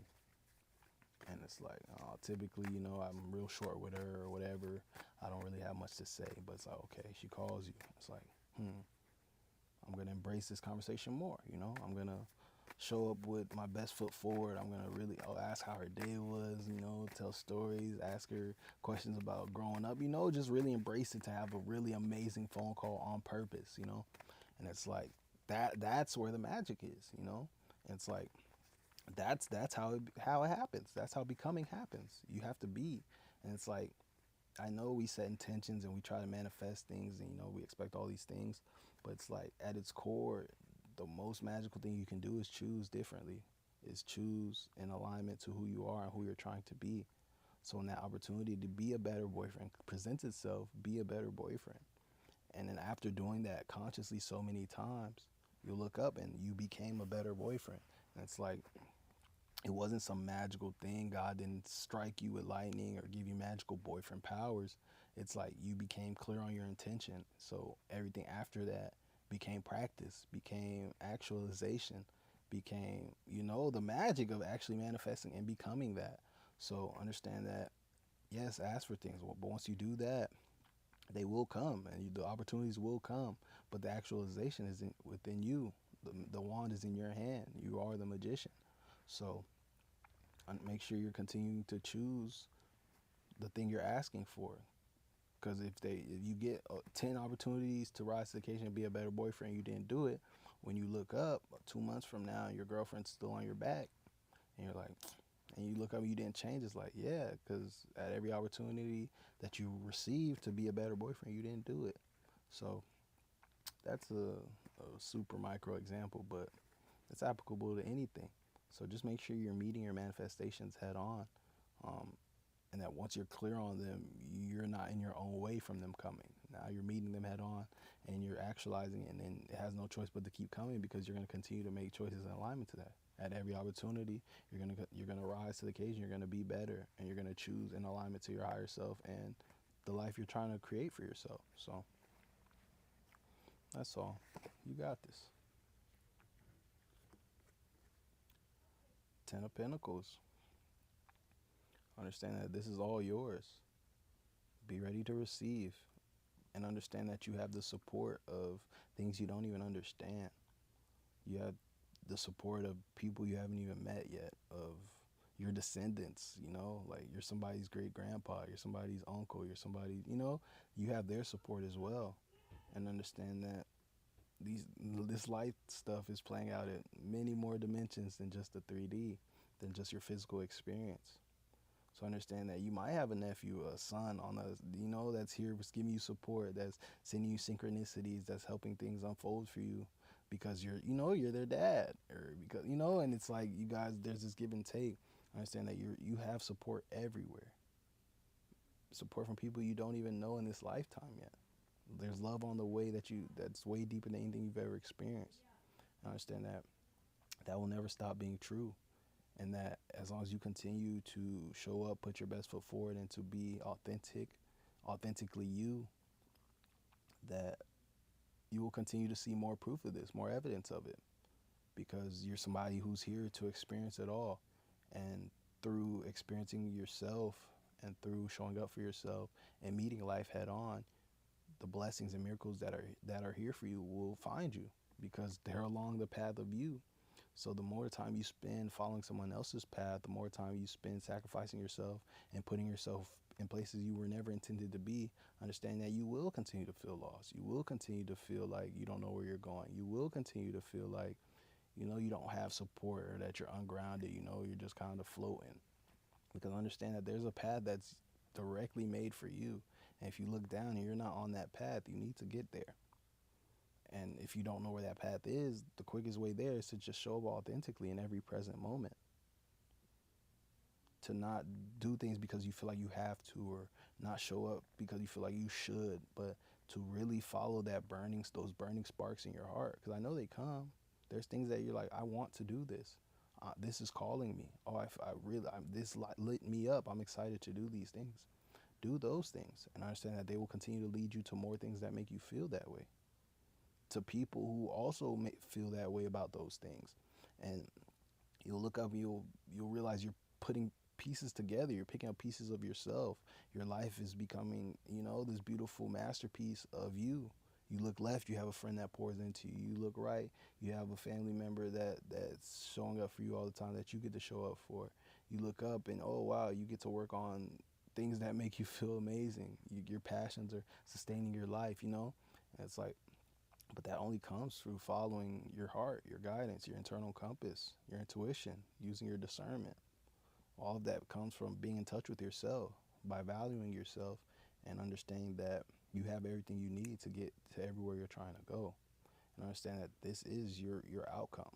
And it's like, typically, I'm real short with her or whatever. I don't really have much to say, but it's like, okay, she calls you. It's like, I'm going to embrace this conversation more. I'm going to show up with my best foot forward. I'm going to really ask how her day was, tell stories, ask her questions about growing up, just really embrace it to have a really amazing phone call on purpose. And it's like, that's where the magic is. And it's like, that's how it happens. That's how becoming happens. You have to be. And it's like, I know we set intentions and we try to manifest things, and we expect all these things, but it's like at its core, the most magical thing you can do is choose differently. Is choose in alignment to who you are and who you're trying to be. So when that opportunity to be a better boyfriend presents itself, be a better boyfriend. And then after doing that consciously so many times, you look up and you became a better boyfriend. And it's like, it wasn't some magical thing. God didn't strike you with lightning or give you magical boyfriend powers. It's like you became clear on your intention. So everything after that became practice, became actualization, became, the magic of actually manifesting and becoming that. So understand that, yes, ask for things. But once you do that, they will come, and the opportunities will come. But the actualization is within you. The wand is in your hand. You are the magician. So make sure you're continuing to choose the thing you're asking for. Because if you get 10 opportunities to rise to the occasion and be a better boyfriend, you didn't do it. When you look up 2 months from now and your girlfriend's still on your back, and you're like, and you look up and you didn't change, it's like, yeah, because at every opportunity that you received to be a better boyfriend, you didn't do it. So that's a super micro example, but it's applicable to anything. So just make sure you're meeting your manifestations head on, and that once you're clear on them, you're not in your own way from them coming. Now you're meeting them head on, and you're actualizing it, and then it has no choice but to keep coming, because you're going to continue to make choices in alignment to that. At every opportunity, you're gonna rise to the occasion. You're gonna be better, and you're gonna choose in alignment to your higher self and the life you're trying to create for yourself. So that's all. You got this. Ten of Pentacles. Understand that this is all yours. Be ready to receive, and understand that you have the support of things you don't even understand. You have the support of people you haven't even met yet, of your descendants, like you're somebody's great grandpa, you're somebody's uncle, you're somebody, you have their support as well. And understand that this life stuff is playing out in many more dimensions than just the 3D, than just your physical experience. So understand that you might have a nephew, a son on that's here giving you support, that's sending you synchronicities, that's helping things unfold for you, because you're their dad, or because and it's like you guys, there's this give and take. Understand that you have support everywhere. Support from people you don't even know in this lifetime yet. There's love on the way that's way deeper than anything you've ever experienced. Understand that that will never stop being true. And that as long as you continue to show up, put your best foot forward, and to be authentically you, that you will continue to see more proof of this, more evidence of it, because you're somebody who's here to experience it all. And through experiencing yourself, and through showing up for yourself and meeting life head on, the blessings and miracles that are here for you will find you, because they're along the path of you. So the more time you spend following someone else's path, the more time you spend sacrificing yourself and putting yourself in places you were never intended to be, understand that you will continue to feel lost. You will continue to feel like you don't know where you're going. You will continue to feel like, you don't have support, or that you're ungrounded, you're just kind of floating. Because understand that there's a path that's directly made for you. And if you look down and you're not on that path, you need to get there. And if you don't know where that path is, the quickest way there is to just show up authentically in every present moment. To not do things because you feel like you have to, or not show up because you feel like you should, but to really follow those burning sparks in your heart. Because I know they come. There's things that you're like, I want to do this. This is calling me. Oh, this lit me up. I'm excited to do these things. Do those things, and understand that they will continue to lead you to more things that make you feel that way. To people who also feel that way about those things, and you'll look up and you'll realize you're putting pieces together. You're picking up pieces of yourself. Your life is becoming, this beautiful masterpiece of you. You look left, you have a friend that pours into you. You look right, you have a family member that's showing up for you all the time, that you get to show up for. You look up and, oh wow, you get to work on things that make you feel amazing. Your passions are sustaining your life, And it's like, but that only comes through following your heart, your guidance, your internal compass, your intuition, using your discernment. All of that comes from being in touch with yourself, by valuing yourself and understanding that you have everything you need to get to everywhere you're trying to go. And understand that this is your outcome.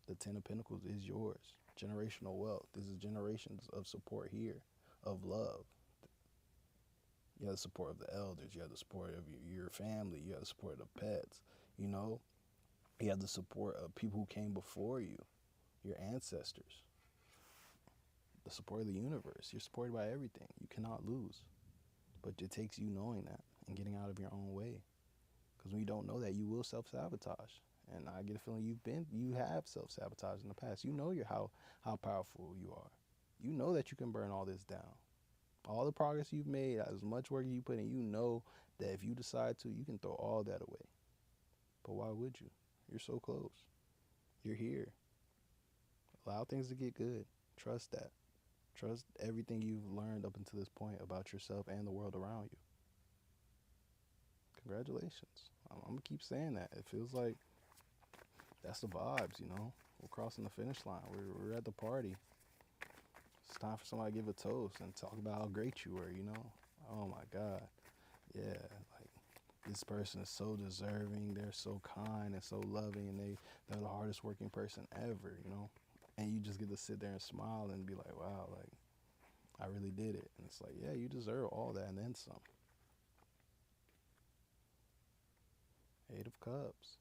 The 10 of Pentacles is yours. Generational wealth. This is generations of support here, of love. You have the support of the elders. You have the support of your family. You have the support of pets. You have the support of people who came before you, your ancestors. The support of the universe. You're supported by everything. You cannot lose. But it takes you knowing that and getting out of your own way. Because when you don't know that, you will self-sabotage. And I get a feeling you have self-sabotaged in the past. You know how powerful you are. You know that you can burn all this down. All the progress you've made, as much work you put in, you know that if you decide to, you can throw all that away. But why would you? You're so close. You're here. Allow things to get good. Trust that. Trust everything you've learned up until this point about yourself and the world around you. Congratulations. I'm going to keep saying that. It feels like that's the vibes, We're crossing the finish line. We're at the party. It's time for somebody to give a toast and talk about how great you were, Oh my God. Yeah, like this person is so deserving. They're so kind and so loving, and they're the hardest working person ever, And you just get to sit there and smile and be like, wow, like I really did it. And it's like, yeah, you deserve all that and then some. 8 of Cups.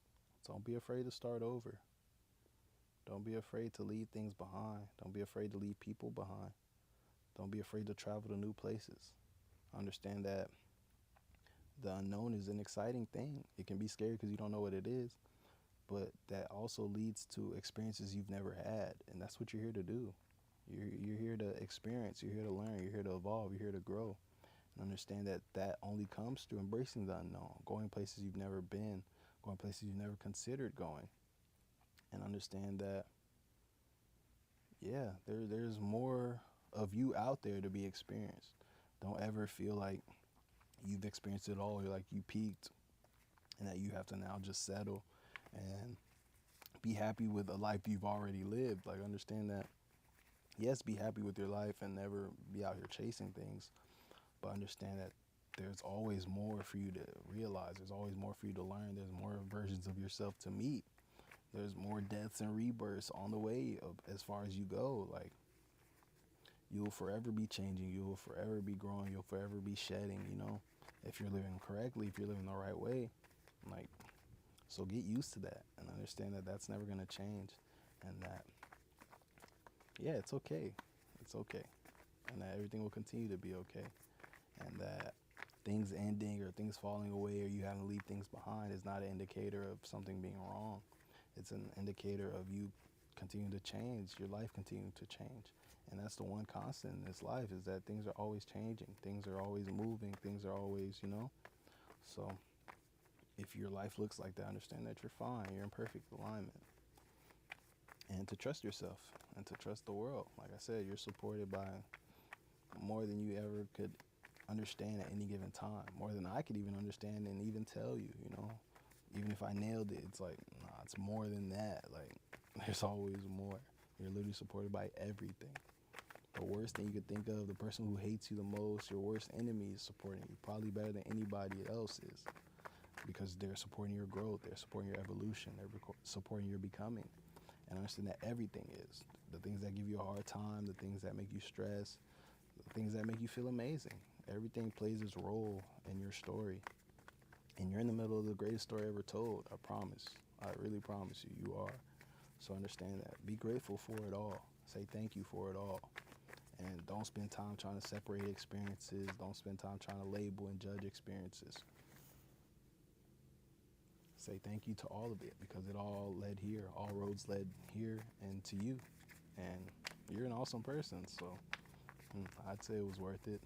Don't be afraid to start over. Don't be afraid to leave things behind. Don't be afraid to leave people behind. Don't be afraid to travel to new places. Understand that the unknown is an exciting thing. It can be scary because you don't know what it is, but that also leads to experiences you've never had, and that's what you're here to do. You're here to experience. You're here to learn. You're here to evolve. You're here to grow. And understand that only comes through embracing the unknown, going places you've never been, going places you've never considered going. And understand that, yeah, there's more of you out there to be experienced. Don't ever feel like you've experienced it all, or like you peaked, and that you have to now just settle and be happy with a life you've already lived. Like, understand that, yes, be happy with your life and never be out here chasing things, but understand that there's always more for you to realize. There's always more for you to learn. There's more versions of yourself to meet. There's more deaths and rebirths on the way as far as you go. Like, you'll forever be changing. You'll forever be growing. You'll forever be shedding, if you're living correctly, if you're living the right way. Like, so get used to that and understand that that's never going to change, and that, yeah, it's okay. It's okay. And that everything will continue to be okay. And that things ending or things falling away or you having to leave things behind is not an indicator of something being wrong. It's an indicator of you continuing to change, your life continuing to change. And that's the one constant in this life, is that things are always changing. Things are always moving. Things are always, So if your life looks like that, understand that you're fine. You're in perfect alignment. and to trust yourself and to trust the world. Like I said, you're supported by more than you ever could understand at any given time, more than I could even understand and even tell you, you know. Even if I nailed it, it's like, nah, it's more than that. Like, there's always more. You're literally supported by everything. The worst thing you could think of, the person who hates you the most, your worst enemy is supporting you, probably better than anybody else is, because they're supporting your growth, they're supporting your evolution, they're supporting your becoming. And understand that everything is. The things that give you a hard time, the things that make you stress, the things that make you feel amazing. Everything plays its role in your story. And you're in the middle of the greatest story ever told. I promise. I really promise you, you are. So understand that. Be grateful for it all. Say thank you for it all. And don't spend time trying to separate experiences. Don't spend time trying to label and judge experiences. Say thank you to all of it, because it all led here. All roads led here and to you. And you're an awesome person. So I'd say it was worth it.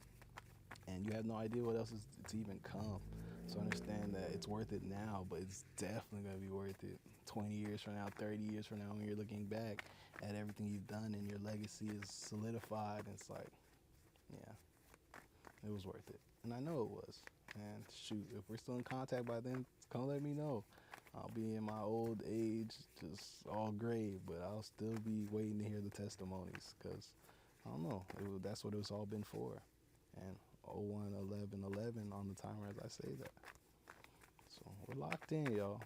And you have no idea what else is to even come. So understand that it's worth it now, but it's definitely going to be worth it 20 years from now, 30 years from now, when you're looking back at everything you've done and your legacy is solidified. And it's like, yeah, it was worth it. And I know it was. And shoot, if we're still in contact by then, come let me know. I'll be in my old age, just all gray, but I'll still be waiting to hear the testimonies, because I don't know, that's what it's all been for. And 01/11/11 on the timer as I say that. So we're locked in, y'all.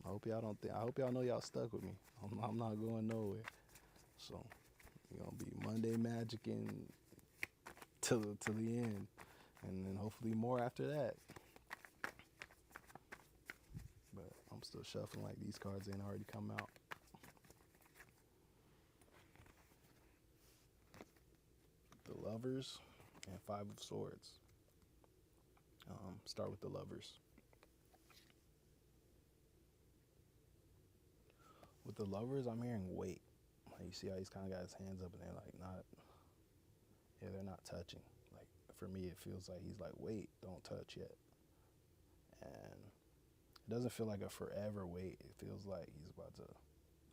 I hope y'all don't think. I hope y'all know y'all stuck with me. I'm not going nowhere. So we're gonna be Monday magicking till the end, and then hopefully more after that. But I'm still shuffling like these cards ain't already come out. The Lovers and Five of Swords. Start with the Lovers. With the Lovers, I'm hearing wait. Like, you see how he's kind of got his hands up and they're like not, yeah, they're not touching. Like, for me, it feels like he's like, wait, don't touch yet. And it doesn't feel like a forever wait. It feels like he's about to,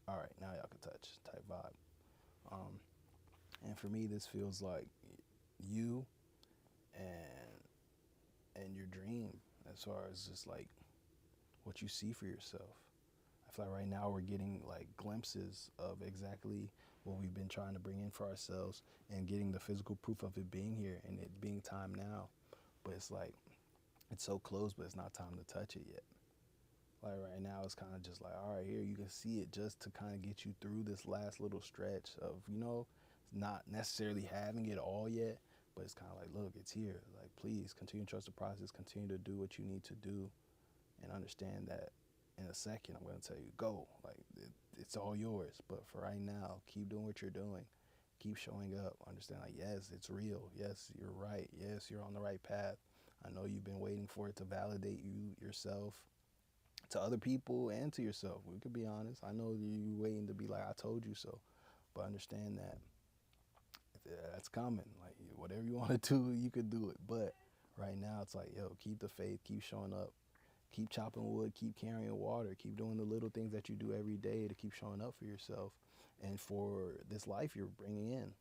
all right, now y'all can touch type vibe. And for me, this feels like you and your dream, as far as just like what you see for yourself. I feel like right now we're getting like glimpses of exactly what we've been trying to bring in for ourselves, and getting the physical proof of it being here and it being time now. But it's like, it's so close, but it's not time to touch it yet. Like right now, it's kind of just like, all right, here, you can see it, just to kind of get you through this last little stretch of, you know, not necessarily having it all yet, but it's kind of like, look, it's here. Like, please continue to trust the process, continue to do what you need to do, and understand that in a second, I'm going to tell you, go. Like, it's all yours. But for right now, keep doing what you're doing. Keep showing up. Understand, like, yes, it's real. Yes, you're right. Yes, you're on the right path. I know you've been waiting for it to validate you, yourself, to other people, and to yourself. We could be honest. I know you waiting to be like, I told you so. But understand that that's coming. Like, whatever you want to do, you could do it. But right now, it's like, yo, keep the faith. Keep showing up. Keep chopping wood, keep carrying water, keep doing the little things that you do every day to keep showing up for yourself and for this life you're bringing in.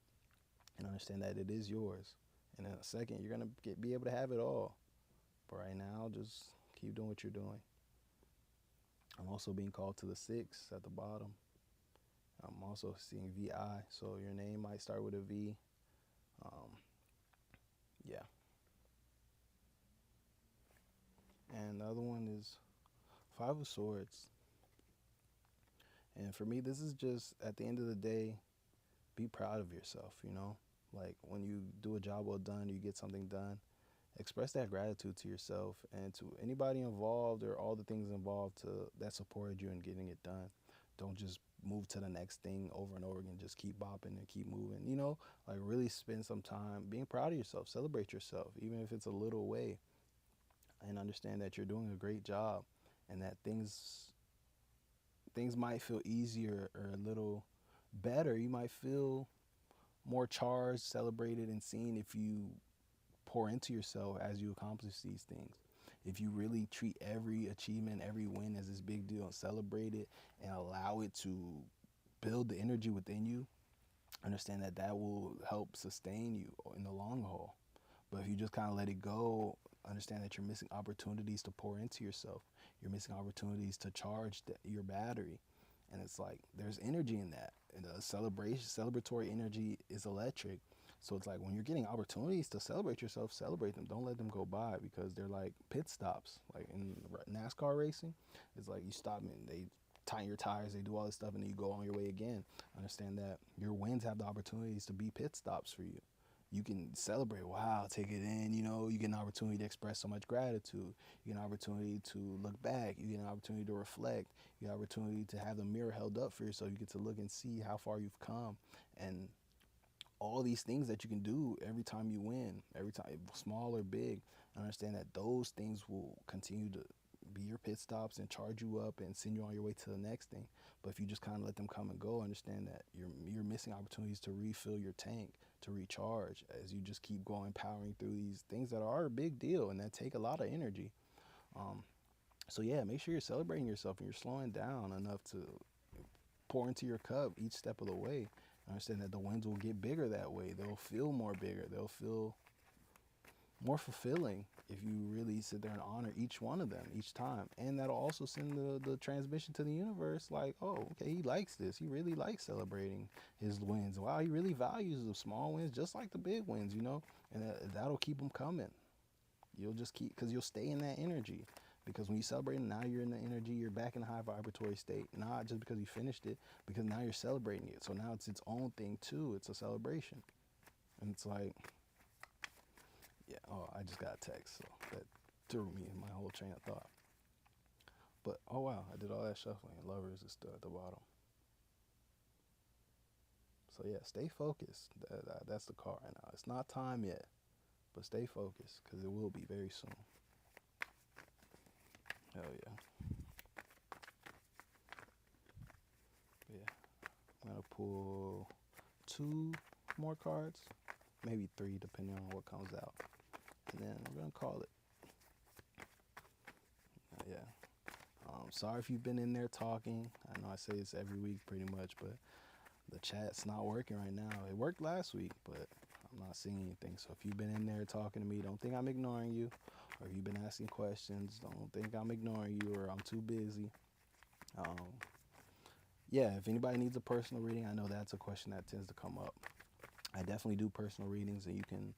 And understand that it is yours. And in a second, you're going to be able to have it all. But right now, just keep doing what you're doing. I'm also being called to the 6 at the bottom. I'm also seeing VI, so your name might start with a V. Yeah. And the other one is 5 of Swords. And for me, this is just, at the end of the day, be proud of yourself, you know? Like, when you do a job well done, you get something done, express that gratitude to yourself and to anybody involved, or all the things involved that supported you in getting it done. Don't just move to the next thing over and over again. Just keep bopping and keep moving, you know? Like, really spend some time being proud of yourself. Celebrate yourself, even if it's a little way. And understand that you're doing a great job, and that things might feel easier or a little better. You might feel more charged, celebrated, and seen if you pour into yourself as you accomplish these things. If you really treat every achievement, every win as this big deal, and celebrate it and allow it to build the energy within you, understand that that will help sustain you in the long haul. But if you just kind of let it go, understand that you're missing opportunities to pour into yourself. You're missing opportunities to charge your battery. And it's like there's energy in that. And the celebratory energy is electric. So it's like when you're getting opportunities to celebrate yourself, celebrate them. Don't let them go by, because they're like pit stops. Like in NASCAR racing, it's like you stop and they tighten your tires, they do all this stuff, and then you go on your way again. Understand that your wins have the opportunities to be pit stops for you. You can celebrate, wow, take it in, you get an opportunity to express so much gratitude. You get an opportunity to look back. You get an opportunity to reflect. You get an opportunity to have the mirror held up for you, so you get to look and see how far you've come. And all these things that you can do every time you win, every time, small or big, understand that those things will continue to be your pit stops and charge you up and send you on your way to the next thing. But if you just kind of let them come and go, understand that you're missing opportunities to refill your tank, to recharge, as you just keep going, powering through these things that are a big deal and that take a lot of energy. Um, so yeah, make sure you're celebrating yourself and you're slowing down enough to pour into your cup each step of the way. Understand that the wins will get bigger that way. They'll feel more bigger. They'll feel more fulfilling if you really sit there and honor each one of them each time. And that'll also send the transmission to the universe like, oh, okay, he likes this. He really likes celebrating his wins. Wow, he really values the small wins just like the big wins, And that'll keep them coming. You'll just keep, because you'll stay in that energy. Because when you celebrate, now you're in the energy, you're back in a high vibratory state. Not just because you finished it, because now you're celebrating it. So now it's its own thing too. It's a celebration. And it's like, yeah, oh, I just got a text, so that threw me in my whole train of thought. But, oh wow, I did all that shuffling, and Lovers is still at the bottom. So yeah, stay focused. That's the card right now. It's not time yet, but stay focused, because it will be very soon. Hell yeah. Yeah, I'm gonna pull 2 more cards, maybe 3 depending on what comes out, and then we're gonna call it. Yeah. Sorry if you've been in there talking. I know I say this every week pretty much, but the chat's not working right now. It worked last week, but I'm not seeing anything. So if you've been in there talking to me, don't think I'm ignoring you. Or if you've been asking questions, don't think I'm ignoring you or I'm too busy. Yeah, if anybody needs a personal reading, I know that's a question that tends to come up. I definitely do personal readings, and you can,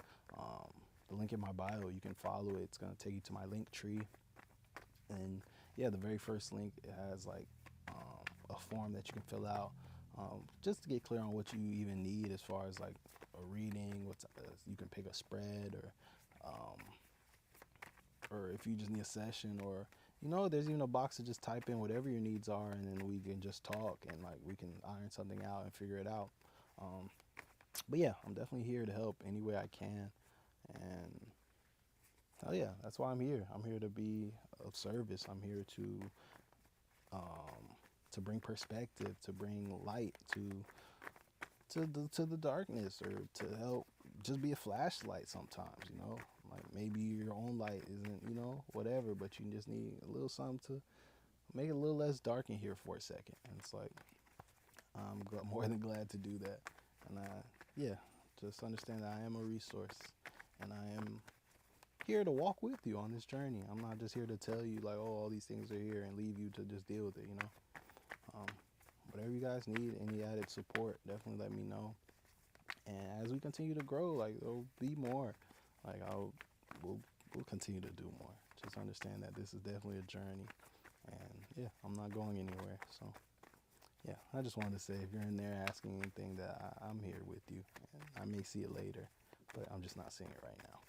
the link in my bio, you can follow it. It's going to take you to my link tree. And yeah, the very first link, it has like a form that you can fill out just to get clear on what you even need as far as like a reading. You can pick a spread, or if you just need a session, or there's even a box to just type in whatever your needs are, and then we can just talk and like we can iron something out and figure it out. But yeah, I'm definitely here to help any way I can, and oh yeah, that's why I'm here. I'm here to be of service. I'm here to bring perspective, to bring light to the darkness, or to help just be a flashlight sometimes. Like maybe your own light isn't, whatever, but you just need a little something to make it a little less dark in here for a second. And it's like, I'm more than glad to do that. And yeah, just understand that I am a resource, and I am here to walk with you on this journey. I'm not just here to tell you like, oh, all these things are here, and leave you to just deal with it, Whatever you guys need, any added support, definitely let me know. And as we continue to grow, like, there'll be more. Like, we'll continue to do more. Just understand that this is definitely a journey, and yeah, I'm not going anywhere. So yeah, I just wanted to say, if you're in there asking anything, that I'm here with you, and I may see it later, but I'm just not seeing it right now.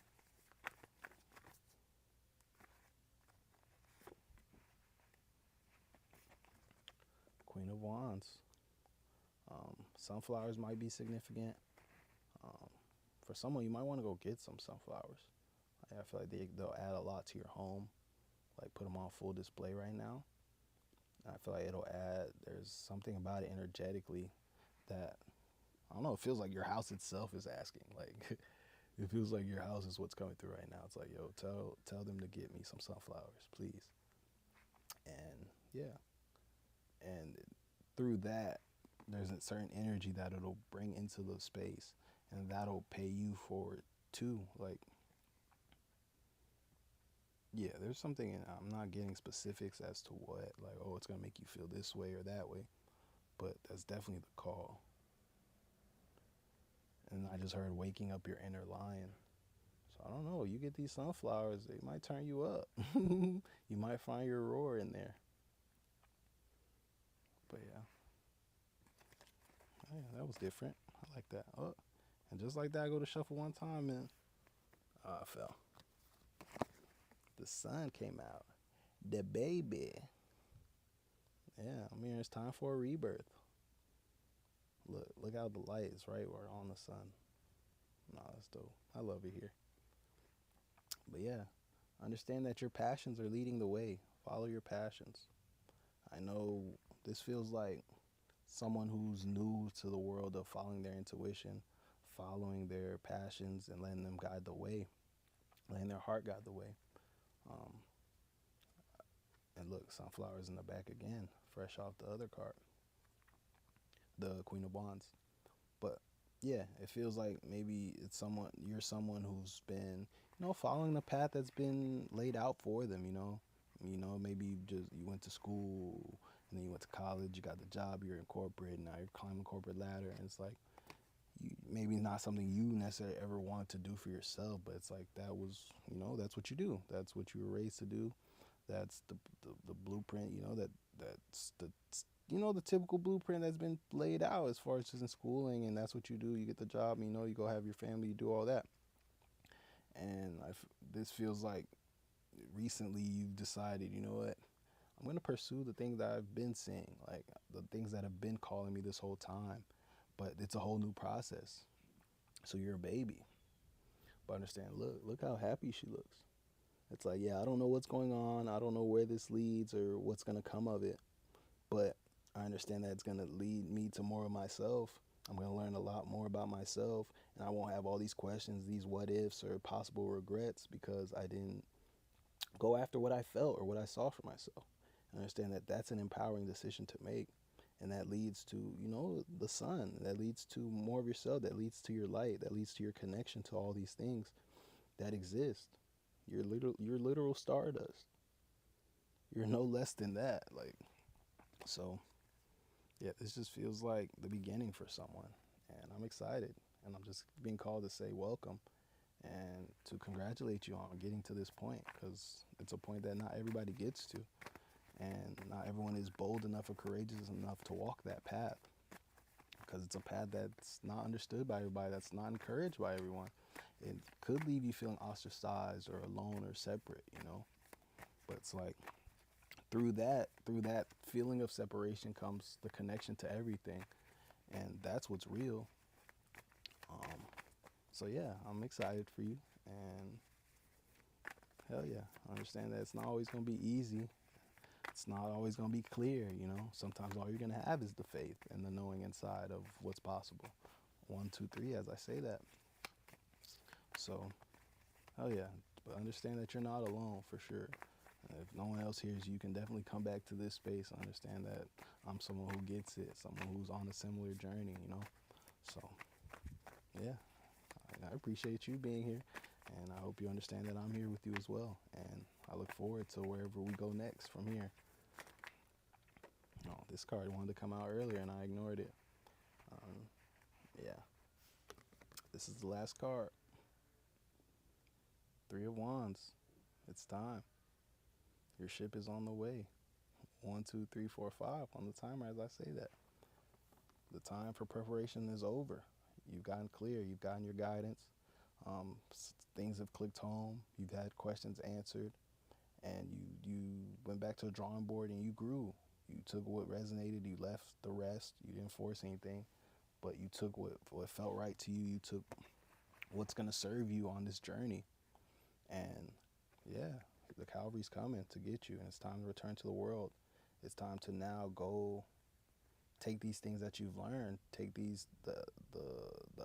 Queen of Wands. Sunflowers might be significant. For someone, you might want to go get some sunflowers. I feel like they'll add a lot to your home. Like, put them on full display right now. I feel like there's something about it energetically that, I don't know, it feels like your house itself is asking. Like, it feels like your house is what's coming through right now. It's like, yo, tell them to get me some sunflowers, please. And yeah. And through that, there's a certain energy that it'll bring into the space, and that'll pay you for it too. Like, yeah, there's something, I'm not getting specifics as to what, like, oh, it's gonna make you feel this way or that way, but that's definitely the call. And I just heard waking up your inner lion. So I don't know. You get these sunflowers, they might turn you up. You might find your roar in there. But yeah, oh, yeah, that was different. I like that. Oh, and just like that, I go to shuffle one time and I fell. The sun came out. The baby. Yeah, I mean, it's time for a rebirth. Look out the light is right. We're on the sun. Nah, that's dope. I love it here. But yeah, understand that your passions are leading the way. Follow your passions. I know this feels like someone who's new to the world of following their intuition, following their passions, and letting them guide the way, letting their heart guide the way. Um, and look, sunflowers in the back again, fresh off the other card, the Queen of Wands. But yeah, it feels like maybe you're someone who's been, following the path that's been laid out for them. Maybe you went to school, and then you went to college, you got the job, you're in corporate, now you're climbing the corporate ladder, and it's like maybe not something you necessarily ever wanted to do for yourself, but it's like that was, that's what you do, that's what you were raised to do, that's the blueprint, that's the typical blueprint that's been laid out as far as just in schooling, and that's what you do. You get the job, you go have your family, you do all that. And this feels like recently you've decided, you know what, I'm going to pursue the things that I've been seeing, like the things that have been calling me this whole time, but it's a whole new process. So you're a baby, but understand, look how happy she looks. It's like, yeah, I don't know what's going on, I don't know where this leads or what's going to come of it, but I understand that it's going to lead me to more of myself. I'm going to learn a lot more about myself, and I won't have all these questions, these what ifs or possible regrets because I didn't go after what I felt or what I saw for myself. I understand that that's an empowering decision to make, and that leads to, the sun, that leads to more of yourself, that leads to your light, that leads to your connection to all these things that exist. You're literal stardust. You're no less than that. Like, so yeah, this just feels like the beginning for someone, and I'm excited, and I'm just being called to say welcome and to congratulate you on getting to this point, because it's a point that not everybody gets to, and not everyone is bold enough or courageous enough to walk that path, because it's a path that's not understood by everybody, that's not encouraged by everyone. It could leave you feeling ostracized or alone or separate, but it's like through that feeling of separation comes the connection to everything, and that's what's real. So yeah, I'm excited for you, and hell yeah, I understand that it's not always gonna be easy. It's not always gonna be clear. Sometimes all you're gonna have is the faith and the knowing inside of what's possible. 1, 2, 3, as I say that. So hell yeah, but understand that you're not alone for sure. If no one else hears you, you can definitely come back to this space and understand that I'm someone who gets it, someone who's on a similar journey. So, yeah, I appreciate you being here, and I hope you understand that I'm here with you as well. And I look forward to wherever we go next from here. This card wanted to come out earlier, and I ignored it. Yeah, this is the last card. 3 of Wands. It's time. Your ship is on the way. 1, 2, 3, 4, 5 on the timer as I say that. The time for preparation is over. You've gotten clear. You've gotten your guidance. Things have clicked home. You've had questions answered, and you went back to the drawing board and you grew. You took what resonated. You left the rest. You didn't force anything, but you took what felt right to you. You took what's gonna serve you on this journey, and yeah, the cavalry's coming to get you, and it's time to return to the world. It's time to now go take these things that you've learned, take the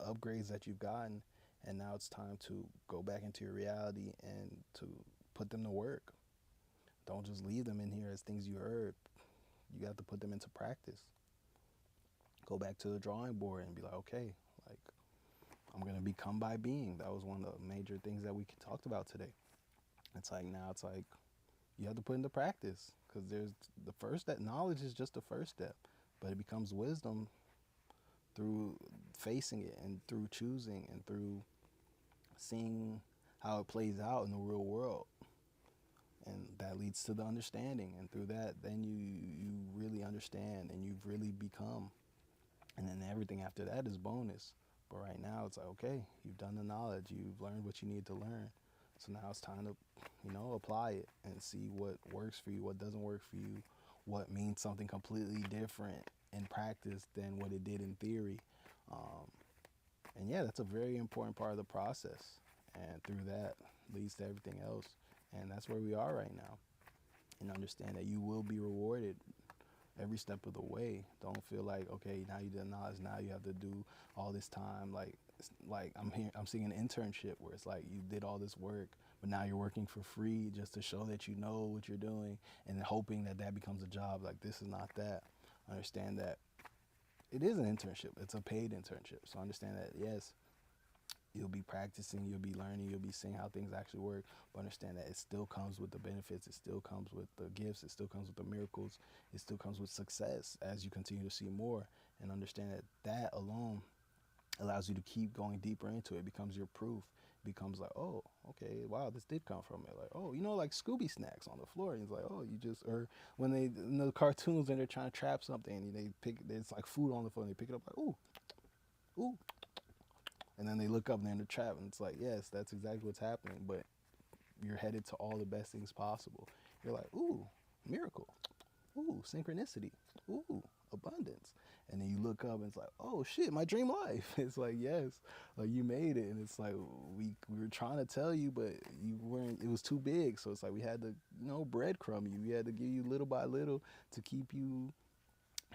upgrades that you've gotten, and now it's time to go back into your reality and to put them to work. Don't just leave them in here as things you heard. You have to put them into practice. go back to the drawing board and be like, okay, like I'm gonna become by being. That was one of the major things that we talked about today. It's like now it's like you have to put into practice because there's the first that knowledge is just the first step, but it becomes wisdom through facing it and through choosing and through seeing how it plays out in the real world, and that leads to the understanding, and through that then you really understand and you've really become, and then everything after that is bonus. But right now it's like, okay, you've done the knowledge, you've learned what you need to learn, so now it's time to apply it and see what works for you, what doesn't work for you, what means something completely different in practice than what it did in theory. um, and yeah, that's a very important part of the process, and through that leads to everything else, and that's where we are right now. And understand that you will be rewarded every step of the way. Don't feel like, okay, now you did knowledge, now you have to do all this time. Like like I'm seeing an internship where it's like you did all this work, but now you're working for free just to show that you know what you're doing, and then hoping that that becomes a job. Like, this is not that. Understand that it is an internship. It's a paid internship. So understand that, yes, you'll be practicing, you'll be learning, you'll be seeing how things actually work, but understand that it still comes with the benefits, it still comes with the gifts, it still comes with the miracles, it still comes with success as you continue to see more. And understand that that alone allows you to keep going deeper into it. It becomes your proof. It becomes like, oh, okay, wow, this did come from it. Like, oh, like Scooby snacks on the floor. And it's like, oh, you just, or when they, in the cartoons and they're trying to trap something and they pick, it's like food on the floor and they pick it up like, ooh, ooh, and then they look up and they're in the trap, and it's like, yes, that's exactly what's happening, but you're headed to all the best things possible. You're like, ooh, miracle, ooh, synchronicity, ooh, abundance. And then you look up and it's like, oh shit, my dream life. It's like, yes, like you made it. And it's like, we were trying to tell you, but you weren't, it was too big. So it's like we had to, breadcrumb you. We had to give you little by little to keep you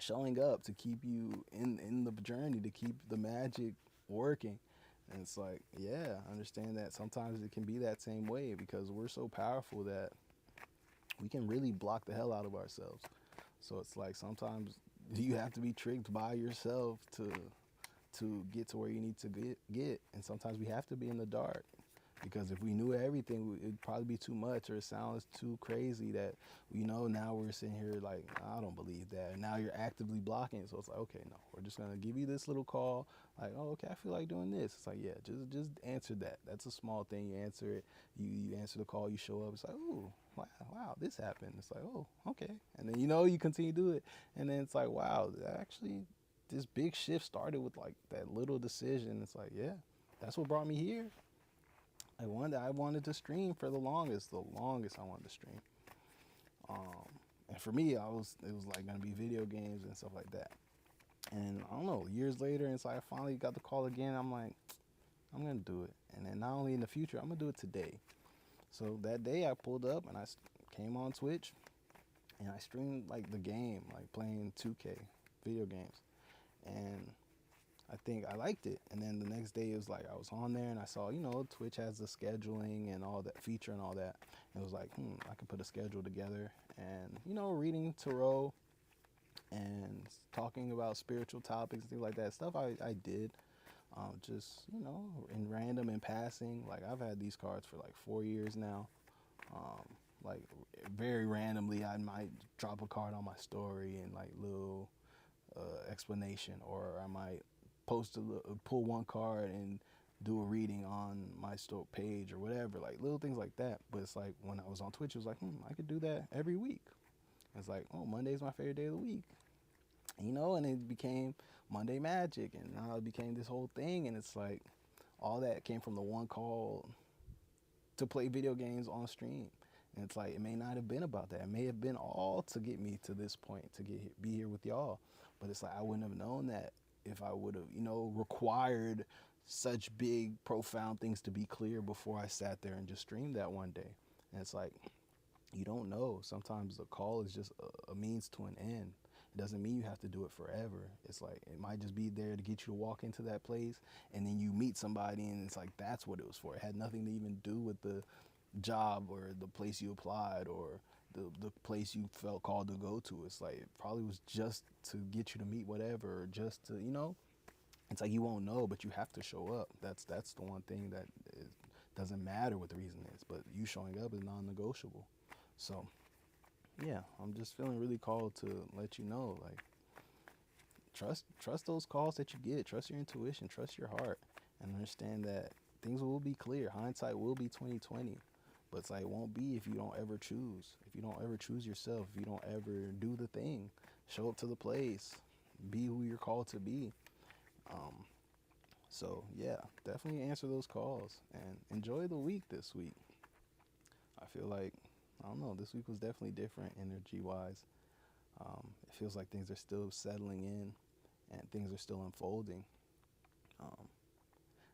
showing up, to keep you in the journey, to keep the magic working. And it's like, yeah, understand that sometimes it can be that same way because we're so powerful that we can really block the hell out of ourselves. So it's like sometimes you have to be tricked by yourself to get to where you need to get. And sometimes we have to be in the dark because if we knew everything, it'd probably be too much, or it sounds too crazy that, now we're sitting here like, I don't believe that. And now you're actively blocking it. So it's like, okay, no, we're just going to give you this little call. Like, oh, okay, I feel like doing this. It's like, yeah, just answer that. That's a small thing. You answer it. You answer the call. You show up. It's like, oh, wow, this happened. It's like, oh, okay. And then, you continue to do it. And then it's like, wow, actually, this big shift started with like that little decision. It's like, yeah, that's what brought me here. I wanted to stream for the longest I wanted to stream. And for me, it was like gonna be video games and stuff like that. And I don't know, years later, it's like I finally got the call again. I'm like, I'm gonna do it. And then not only in the future, I'm gonna do it today. So that day I pulled up and I came on Twitch and I streamed like the game, like playing 2K video games. And I think I liked it. And then the next day it was like I was on there and I saw, Twitch has the scheduling and all that feature and all that. And it was like, I could put a schedule together and, reading tarot and talking about spiritual topics and things like that. Stuff I did just, in random and passing. Like I've had these cards for like 4 years now. Like very randomly I might drop a card on my story and like little explanation, or I might pull one card and do a reading on my store page or whatever, like little things like that. But it's like when I was on Twitch, it was like, I could do that every week. It's like, oh, Monday's my favorite day of the week, and it became Monday Magic, and now it became this whole thing, and it's like all that came from the one call to play video games on stream. And it's like, it may not have been about that. It may have been all to get me to this point, to be here with y'all. But it's like, I wouldn't have known that if I would have, required such big, profound things to be clear before I sat there and just streamed that one day. And it's like, you don't know. Sometimes the call is just a means to an end. It doesn't mean you have to do it forever. It's like, it might just be there to get you to walk into that place, and then you meet somebody and it's like, that's what it was for. It had nothing to even do with the job or the place you applied or the place you felt called to go to. It's like it probably was just to get you to meet whatever, or just to, it's like you won't know, but you have to show up. That's the one thing that is, doesn't matter what the reason is, but you showing up is non-negotiable. So yeah, I'm just feeling really called to let you know, like, trust those calls that you get. Trust your intuition. Trust your heart, and understand that things will be clear. Hindsight will be 2020, but it's like it won't be if you don't ever choose. If you don't ever choose yourself. If you don't ever do the thing, show up to the place, be who you're called to be. Um, so yeah, definitely answer those calls and enjoy the week this week. I feel like, I don't know, this week was definitely different energy wise. It feels like things are still settling in and things are still unfolding. Um,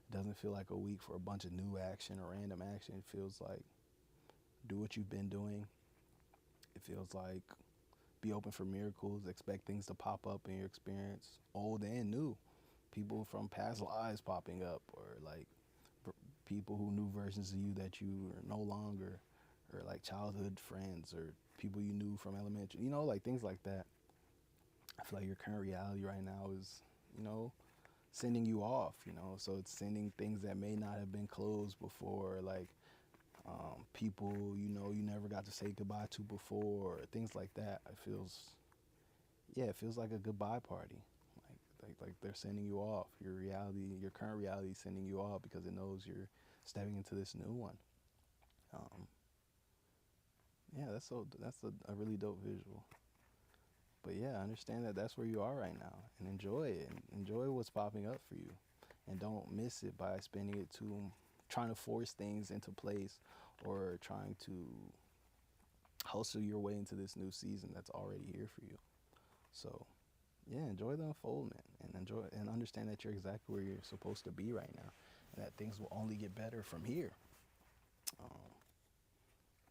it doesn't feel like a week for a bunch of new action or random action. It feels like do what you've been doing. It feels like be open for miracles, expect things to pop up in your experience, old and new. People from past lives popping up, or like people who knew versions of you that you are no longer, or like childhood friends, or people you knew from elementary, like things like that. I feel like your current reality right now is, you know, sending you off, so it's sending things that may not have been closed before, like people, you never got to say goodbye to before, or things like that. It feels like a goodbye party. Like they're sending you off. Your reality, your current reality is sending you off because it knows you're stepping into this new one. Um, yeah, that's a really dope visual. But yeah, understand that that's where you are right now, and enjoy it. And enjoy what's popping up for you, and don't miss it by spending it too, trying to force things into place, or trying to hustle your way into this new season that's already here for you. So yeah, enjoy the unfoldment, and enjoy and understand that you're exactly where you're supposed to be right now, and that things will only get better from here. Um,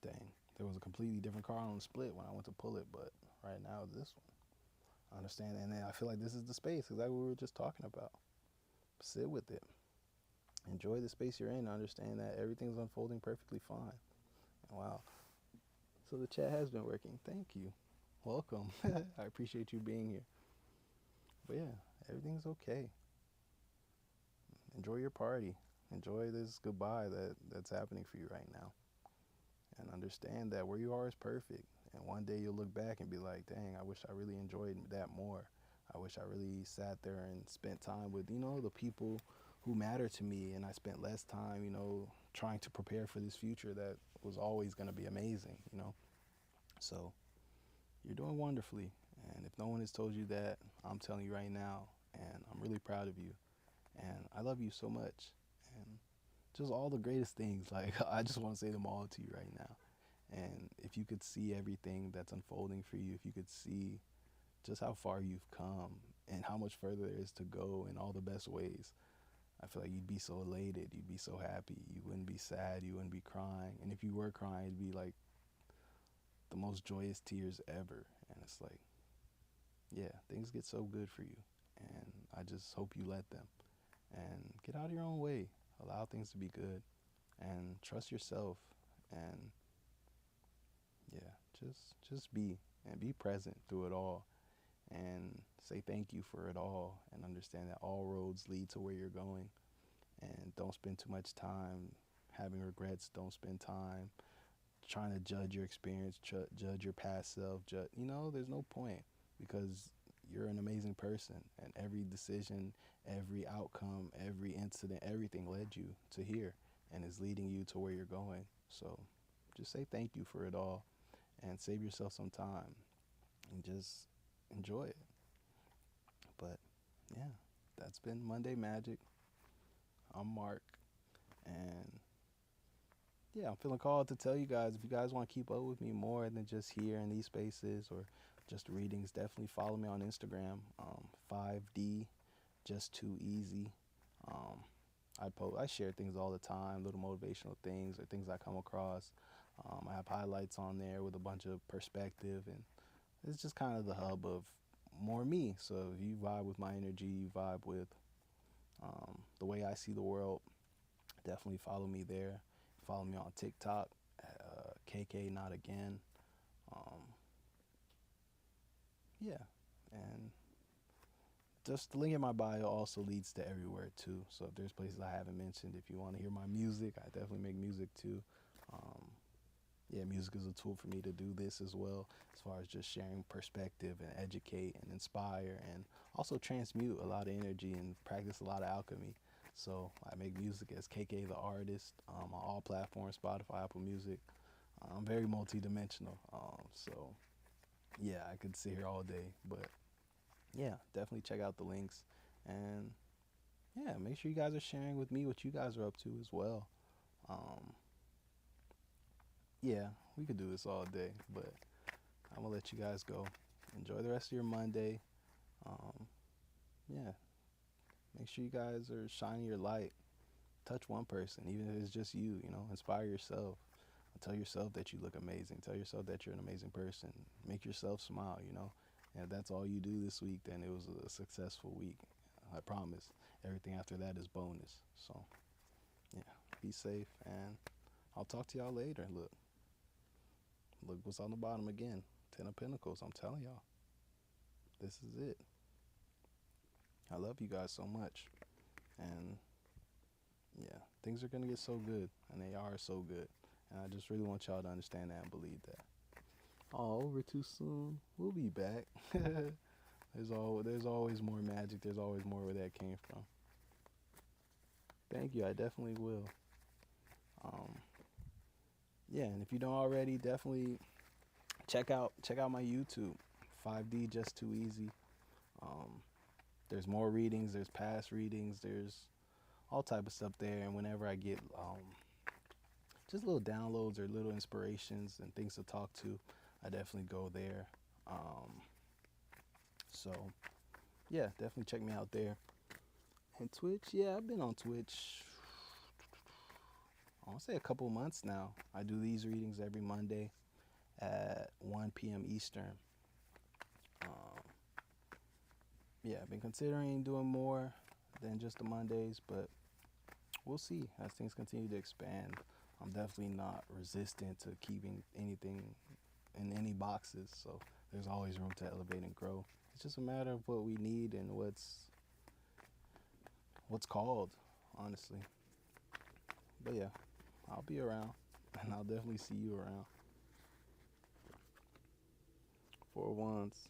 Dang, there was a completely different car on the split when I went to pull it, but right now it's this one. I understand, and then I feel like this is the space, exactly what we were just talking about. Sit with it, enjoy the space you're in, understand that everything's unfolding perfectly fine. And wow, so the chat has been working. Thank you, welcome. I appreciate you being here. But yeah, everything's okay. Enjoy your party. Enjoy this goodbye that's happening for you right now. And understand that where you are is perfect. And one day you'll look back and be like, dang, I wish I really enjoyed that more. I wish I really sat there and spent time with, the people who matter to me. And I spent less time, trying to prepare for this future that was always going to be amazing. So you're doing wonderfully. And if no one has told you that, I'm telling you right now. And I'm really proud of you. And I love you so much. And just all the greatest things. Like, I just want to say them all to you right now. And if you could see everything that's unfolding for you, if you could see just how far you've come and how much further there is to go in all the best ways, I feel like you'd be so elated, you'd be so happy, you wouldn't be sad, you wouldn't be crying. And if you were crying, it'd be like the most joyous tears ever. And it's like, yeah, things get so good for you. And I just hope you let them. And get out of your own way. Allow things to be good. And trust yourself. And yeah, just be, and be present through it all, and say thank you for it all, and understand that all roads lead to where you're going. And don't spend too much time having regrets. Don't spend time trying to judge your experience, judge your past self. There's no point, because you're an amazing person, and every decision, every outcome, every incident, everything led you to here and is leading you to where you're going. So just say thank you for it all, and save yourself some time, and just enjoy it. But yeah, that's been Monday Magic. I'm Mark, and yeah, I'm feeling called to tell you guys, if you guys want to keep up with me more than just here in these spaces or just readings, definitely follow me on Instagram, 5D, just too easy. Um, I share things all the time, little motivational things or things I come across. I have highlights on there with a bunch of perspective, and it's just kind of the hub of more me. So if you vibe with my energy, you vibe with the way I see the world, definitely follow me there. Follow me on TikTok, KK Not Again. Um, yeah, and just the link in my bio also leads to everywhere too. So if there's places I haven't mentioned, if you want to hear my music, I definitely make music too. Um, yeah, music is a tool for me to do this as well, as far as just sharing perspective and educate and inspire and also transmute a lot of energy and practice a lot of alchemy. So I make music as KK the artist on all platforms, Spotify, Apple Music. I'm very multi-dimensional. So yeah, I could sit here all day, but yeah, definitely check out the links and yeah, make sure you guys are sharing with me what you guys are up to as well. Um, yeah, we could do this all day, but I'm gonna let you guys go. Enjoy the rest of your Monday. Um, yeah, make sure you guys are shining your light. Touch one person, even if it's just you. You know, inspire yourself. Tell yourself that you look amazing. Tell yourself that you're an amazing person. Make yourself smile. You know, and if that's all you do this week, then it was a successful week. I promise. Everything after that is bonus. So yeah, be safe, and I'll talk to y'all later. Look what's on the bottom again. Ten of Pentacles. I'm telling y'all, this is it. I love you guys so much, and yeah, things are gonna get so good, and they are so good. And I just really want y'all to understand that and believe that. Oh, over too soon. We'll be back. There's always more magic. There's always more where that came from. Thank you. I definitely will. Um, yeah, and if you don't already, definitely check out my YouTube. 5D Just Too Easy. Um, there's more readings. There's past readings. There's all type of stuff there. And whenever I get just little downloads or little inspirations and things to talk to, I definitely go there. So yeah, definitely check me out there. And Twitch, yeah, I've been on Twitch, I want to say a couple months now. I do these readings every Monday at 1 p.m. Eastern. Um, yeah, I've been considering doing more than just the Mondays, but we'll see as things continue to expand. I'm definitely not resistant to keeping anything in any boxes, so there's always room to elevate and grow. It's just a matter of what we need and what's called, honestly. But yeah, I'll be around, and I'll definitely see you around. For once.